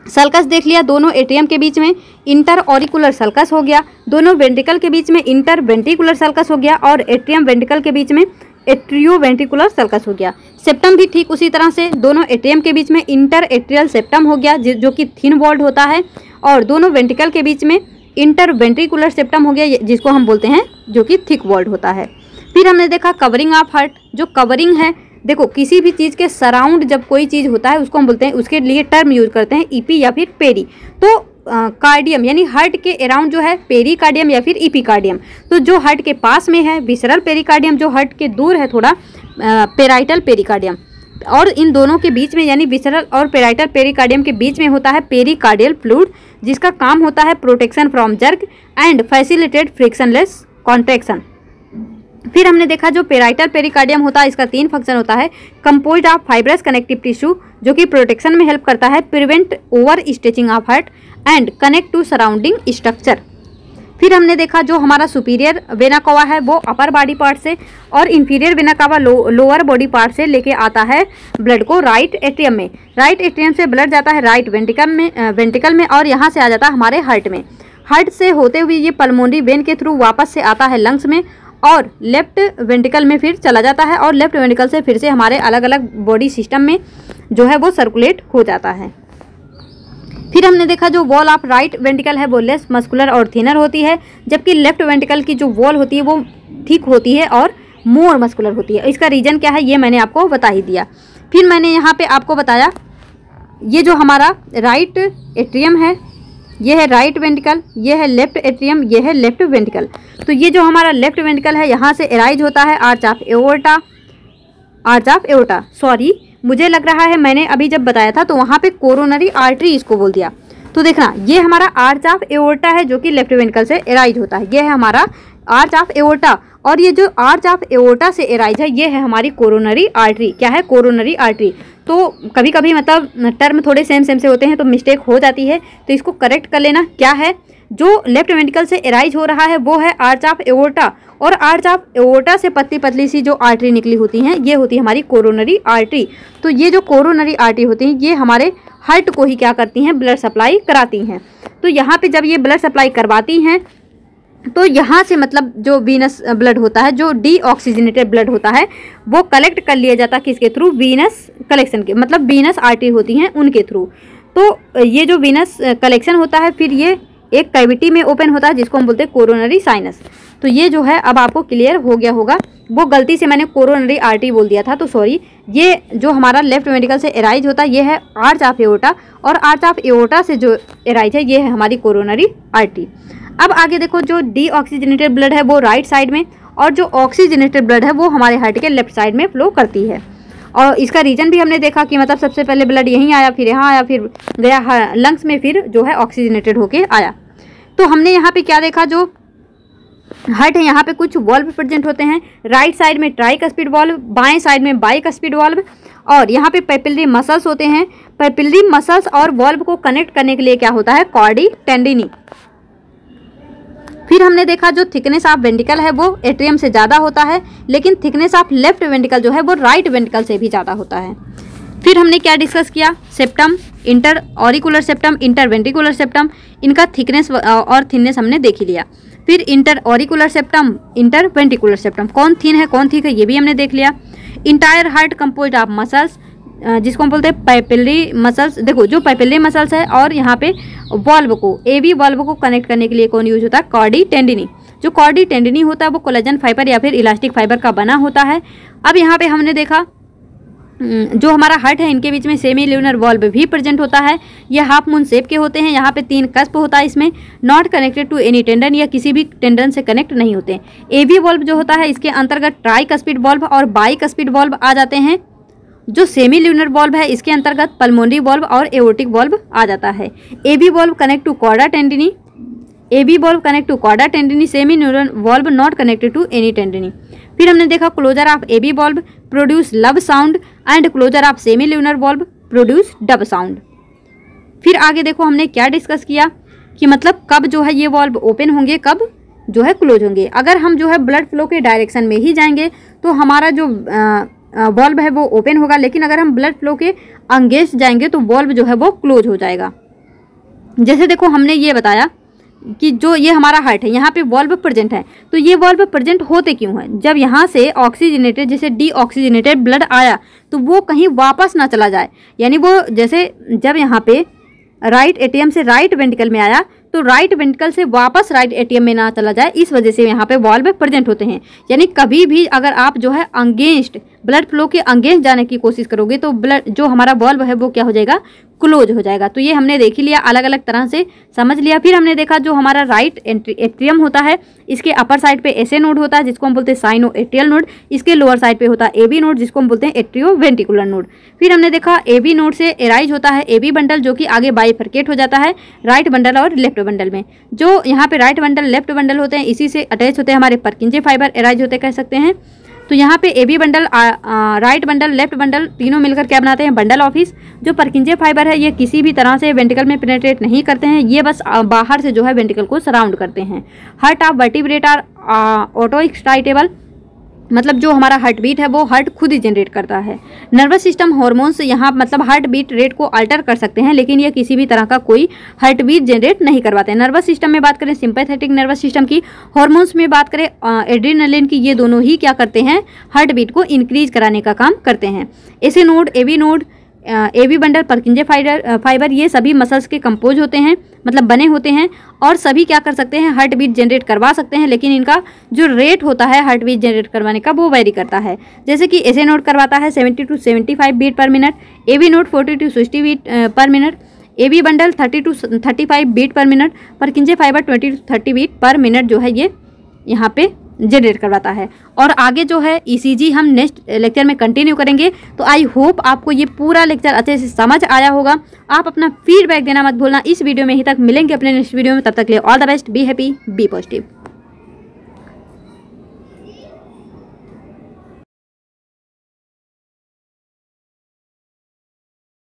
सल्कस देख लिया, दोनों एट्रियम के बीच में इंटर ऑरिकुलर सल्कस हो गया, दोनों वेंट्रिकल के बीच में इंटर वेंट्रिकुलर सल्कस हो गया, और एट्रियम वेंट्रिकल के बीच में एट्रियो वेंट्रिकुलर सल्कस हो गया। सेप्टम भी ठीक उसी तरह से, दोनों एट्रियम के बीच में इंटर एट्रियल सेप्टम हो गया जो कि थिन वॉल्ड होता है, और दोनों वेंट्रिकल के बीच में इंटरवेंट्रिकुलर सेप्टम हो गया, जिसको हम बोलते हैं जो कि थिक वॉल्ड होता है। फिर हमने देखा कवरिंग ऑफ हार्ट, जो कवरिंग है, देखो किसी भी चीज़ के सराउंड जब कोई चीज़ होता है उसको हम बोलते हैं, उसके लिए टर्म यूज करते हैं ईपी या फिर पेरी। तो कार्डियम यानी हार्ट के अराउंड जो है पेरिकार्डियम या फिर इपिकार्डियम, तो जो हार्ट के पास में है विसरल पेरिकार्डियम, जो हार्ट के दूर है थोड़ा पेराइटल पेरिकार्डियम, और इन दोनों के बीच में यानी विसरल और पेराइटल पेरिकार्डियम के बीच में होता है पेरिकार्डियल फ्लूइड, जिसका काम होता है protection from jerk and facilitate frictionless contraction. फिर हमने देखा जो पेराइटल पेरिकार्डियम होता है इसका 3 फंक्शन होता है, composed of fibrous connective tissue जो कि प्रोटेक्शन में हेल्प करता है, prevent over stretching of heart and connect to surrounding structure. फिर हमने देखा जो हमारा सुपीरियर वेना कवा है वो अपर बॉडी पार्ट से और इंफीरियर वेना कवा लोअर बॉडी पार्ट से लेके आता है ब्लड को राइट एट्रियम में। राइट एट्रियम से ब्लड जाता है राइट वेंट्रिकल में और यहाँ से आ जाता है हमारे हार्ट में। हार्ट से होते हुए ये पल्मोनरी वेन के थ्रू वापस से आता है लंग्स में और लेफ्ट वेंट्रिकल में फिर चला जाता है और लेफ्ट वेंट्रिकल से फिर से हमारे अलग अलग बॉडी सिस्टम में जो है वो सर्कुलेट हो जाता है। फिर हमने देखा जो वॉल ऑफ राइट वेंट्रिकल है वो लेस मस्कुलर और थिनर होती है, जबकि लेफ्ट वेंट्रिकल की जो वॉल होती है वो थिक होती है और मोर मस्कुलर होती है। इसका रीजन क्या है ये मैंने आपको बता ही दिया। फिर मैंने यहाँ पे आपको बताया ये जो हमारा राइट एट्रियम है ये है राइट वेंट्रिकल, ये है लेफ्ट एट्रियम, ये है लेफ्ट वेंट्रिकल। तो ये जो हमारा लेफ्ट वेंट्रिकल है यहाँ से एराइज होता है आर्च ऑफ एओर्टा, सॉरी मुझे लग रहा है मैंने अभी जब बताया था तो वहाँ पे कोरोनरी आर्टरी इसको बोल दिया। तो देखना ये हमारा आर्च ऑफ एओर्टा है जो कि लेफ्ट वेंट्रिकल से एराइज होता है, ये है हमारा आर्च ऑफ एओर्टा। और ये जो आर्च ऑफ एओर्टा से एराइज है ये है हमारी कोरोनरी आर्टरी। क्या है? Coronary artery. तो कभी कभी मतलब टर्म थोड़े सेम से होते हैं तो मिस्टेक हो जाती है, तो इसको करेक्ट कर लेना। क्या है? जो लेफ्ट वेंट्रिकल से एराइज हो रहा है वो है आर्च ऑफ एओर्टा, और आर्च ऑफ एओर्टा से पतली पतली सी जो आर्टरी निकली होती हैं ये होती है हमारी कोरोनरी आर्टरी। तो ये जो कोरोनरी आर्टरी होती हैं ये हमारे हार्ट को ही क्या करती हैं? ब्लड सप्लाई कराती हैं। तो यहाँ पे जब ये ब्लड सप्लाई करवाती हैं तो यहाँ से मतलब जो वीनस ब्लड होता है, जो डीऑक्सीजनेटेड ब्लड होता है वो कलेक्ट कर लिया जाता है किसके थ्रू? वीनस कलेक्शन के, मतलब वीनस आर्टरी होती हैं उनके थ्रू। तो ये जो वीनस कलेक्शन होता है फिर ये एक कैविटी में ओपन होता है जिसको हम बोलते हैं कोरोनरी साइनस। तो ये जो है अब आपको क्लियर हो गया होगा, वो गलती से मैंने कोरोनरी आर्टरी बोल दिया था तो सॉरी। ये जो हमारा लेफ्ट वेंट्रिकल से एराइज होता है ये है आर्च ऑफ एओर्टा, और आर्च ऑफ एओर्टा से जो एराइज है ये है हमारी कोरोनरी आर्टरी। अब आगे देखो जो डीऑक्सीजनेटेड ब्लड है वो राइट साइड में, और जो ऑक्सीजनेटेड ब्लड है वो हमारे हार्ट के लेफ्ट साइड में फ्लो करती है। और इसका रीजन भी हमने देखा कि मतलब सबसे पहले ब्लड यहीं आया, फिर यहाँ आया, फिर गया लंग्स में, फिर जो है ऑक्सीजनेटेड होके आया। तो हमने यहाँ पे क्या देखा, जो हार्ट है यहाँ पे कुछ वॉल्व प्रेजेंट होते हैं। राइट साइड में ट्राइकस्पिड वॉल्व, बाएं साइड में बाइकस्पिड वॉल्व, और यहाँ पे पैपिलरी मसल्स होते हैं। पैपिलरी मसल्स और वॉल्व को कनेक्ट करने के लिए क्या होता है? कॉर्डी टेंडिनी। फिर हमने देखा जो थिकनेस ऑफ वेंट्रिकल है वो एट्रियम से ज़्यादा होता है, लेकिन थिकनेस ऑफ लेफ्ट वेंट्रिकल जो है वो राइट वेंट्रिकल से भी ज़्यादा होता है। फिर हमने क्या डिस्कस किया? Septum, inter auricular septum, inter ventricular septum, इनका थिकनेस और थिननेस हमने देख ही लिया। फिर inter auricular septum, inter ventricular septum, कौन थिन है कौन थिक है ये भी हमने देख लिया। Entire heart composed of muscles, जिसको हम बोलते हैं पैपिलरी मसल्स। देखो जो पैपिलरी मसल्स है और यहाँ पे वॉल्व को, एवी वॉल्व को कनेक्ट करने के लिए कौन यूज होता है? कॉर्डी टेंडिनी। जो कॉर्डी टेंडिनी होता है वो कोलेजन फाइबर या फिर इलास्टिक फाइबर का बना होता है। अब यहाँ पे हमने देखा जो हमारा हार्ट है इनके बीच में सेमी ल्यूनर वॉल्व भी प्रेजेंट होता है। ये हाफ मून शेप के होते हैं। यहाँ पे 3 कस्प होता है इसमें, not connected to any tendon, या किसी भी टेंडन से कनेक्ट नहीं होते। एवी वॉल्व जो होता है इसके अंतर्गत ट्राइकस्पिड वॉल्व और बाइकस्पिड वॉल्व आ जाते हैं। जो सेमी ल्यूनर वॉल्व है इसके अंतर्गत पल्मोनरी वॉल्व और एओर्टिक वॉल्व आ जाता है। AV valve connect to chordae tendineae, AV valve connect to chordae tendineae, semi lunar valve not connected to any tendineae. फिर हमने देखा closure of AV valve produce lub sound and closure of semi lunar valve produce dub sound. फिर आगे देखो हमने क्या discuss किया कि मतलब कब जो है ये वॉल्व ओपन होंगे, कब जो है क्लोज होंगे। अगर हम जो है ब्लड फ्लो के डायरेक्शन में ही जाएंगे तो हमारा जो वॉल्व है वो ओपन होगा, लेकिन अगर हम ब्लड फ्लो के अगेंस्ट जाएंगे तो वॉल्व जो है वो क्लोज हो जाएगा। जैसे देखो हमने ये बताया कि जो ये हमारा हार्ट है यहाँ पे वॉल्व प्रेजेंट है, तो ये वॉल्व प्रेजेंट होते क्यों है? जब यहाँ से ऑक्सीजनेटेड जैसे डीऑक्सीजनेटेड ब्लड आया तो वो कहीं वापस ना चला जाए, यानी वो जैसे जब यहाँ पे राइट एट्रियम से राइट वेंट्रिकल में आया तो राइट वेंट्रिकल से वापस राइट एट्रियम में ना चला जाए, इस वजह से यहाँ पे वाल्व प्रेजेंट होते हैं। यानी कभी भी अगर आप जो है अगेंस्ट ब्लड फ्लो के अगेंस्ट जाने की कोशिश करोगे तो ब्लड जो हमारा वाल्व है वो क्या हो जाएगा, क्लोज हो जाएगा। तो ये हमने देख ही लिया, अलग अलग तरह से समझ लिया। फिर हमने देखा जो हमारा राइट एट्रियम होता है, इसके अपर साइड पे एसए नोड होता है जिसको हम बोलते हैं साइनो एट्रियल नोड, इसके लोअर साइड पे होता है एबी नोड जिसको हम बोलते हैं एट्रियो वेंट्रिकुलर नोड। फिर हमने देखा एबी नोड से एराइज होता है एबी बंडल, जो कि आगे बाइफरकेट हो जाता है राइट बंडल और लेफ्ट बंडल में। जो यहाँ पे राइट बंडल लेफ्ट बंडल होते हैं, इसी से अटैच होते हैं हमारे परकिंजे फाइबर, एराइज होते कह सकते हैं। तो यहाँ पे AB bundle, right bundle, left bundle तीनों मिलकर क्या बनाते हैं, बंडल ऑफिस। जो परकिंजे फाइबर है ये किसी भी तरह से वेंट्रिकल में पेनिट्रेट नहीं करते हैं, ये बस बाहर से जो है वेंट्रिकल को सराउंड करते हैं। Heart of vertebrate are auto excitable, मतलब जो हमारा हार्ट बीट है वो हार्ट खुद ही जनरेट करता है। नर्वस सिस्टम हॉर्मोन्स यहाँ मतलब हार्ट बीट रेट को अल्टर कर सकते हैं, लेकिन ये किसी भी तरह का कोई हार्ट बीट जनरेट नहीं करवाते हैं। नर्वस सिस्टम में बात करें सिंपैथेटिक नर्वस सिस्टम की, हॉर्मोन्स में बात करें एड्रेनलिन की, ये दोनों ही क्या करते हैं, हार्ट बीट को इंक्रीज कराने का काम करते हैं। AC node, AV node, AV bundle, Purkinje fiber ये सभी मसल्स के कंपोज होते हैं, मतलब बने होते हैं, और सभी क्या कर सकते हैं, हार्ट बीट जनरेट करवा सकते हैं, लेकिन इनका जो रेट होता है हार्ट बीट जनरेट करवाने का वो वेरी करता है। जैसे कि एसे नोड करवाता है 70 to 75 beat per minute, AV node 40 to 60 beat per minute, AV bundle 30 to 35 beat per minute, Purkinje fiber 20 to 30 beat per minute जो है ये यहाँ पे जनरेट करवाता है। और आगे जो है ईसीजी हम नेक्स्ट लेक्चर में कंटिन्यू करेंगे। तो आई होप आपको ये पूरा लेक्चर अच्छे से समझ आया होगा। आप अपना फीडबैक देना मत भूलना। इस वीडियो में ही तक, मिलेंगे अपने नेक्स्ट वीडियो में, तब तक के लिए all the best, be happy, be positive.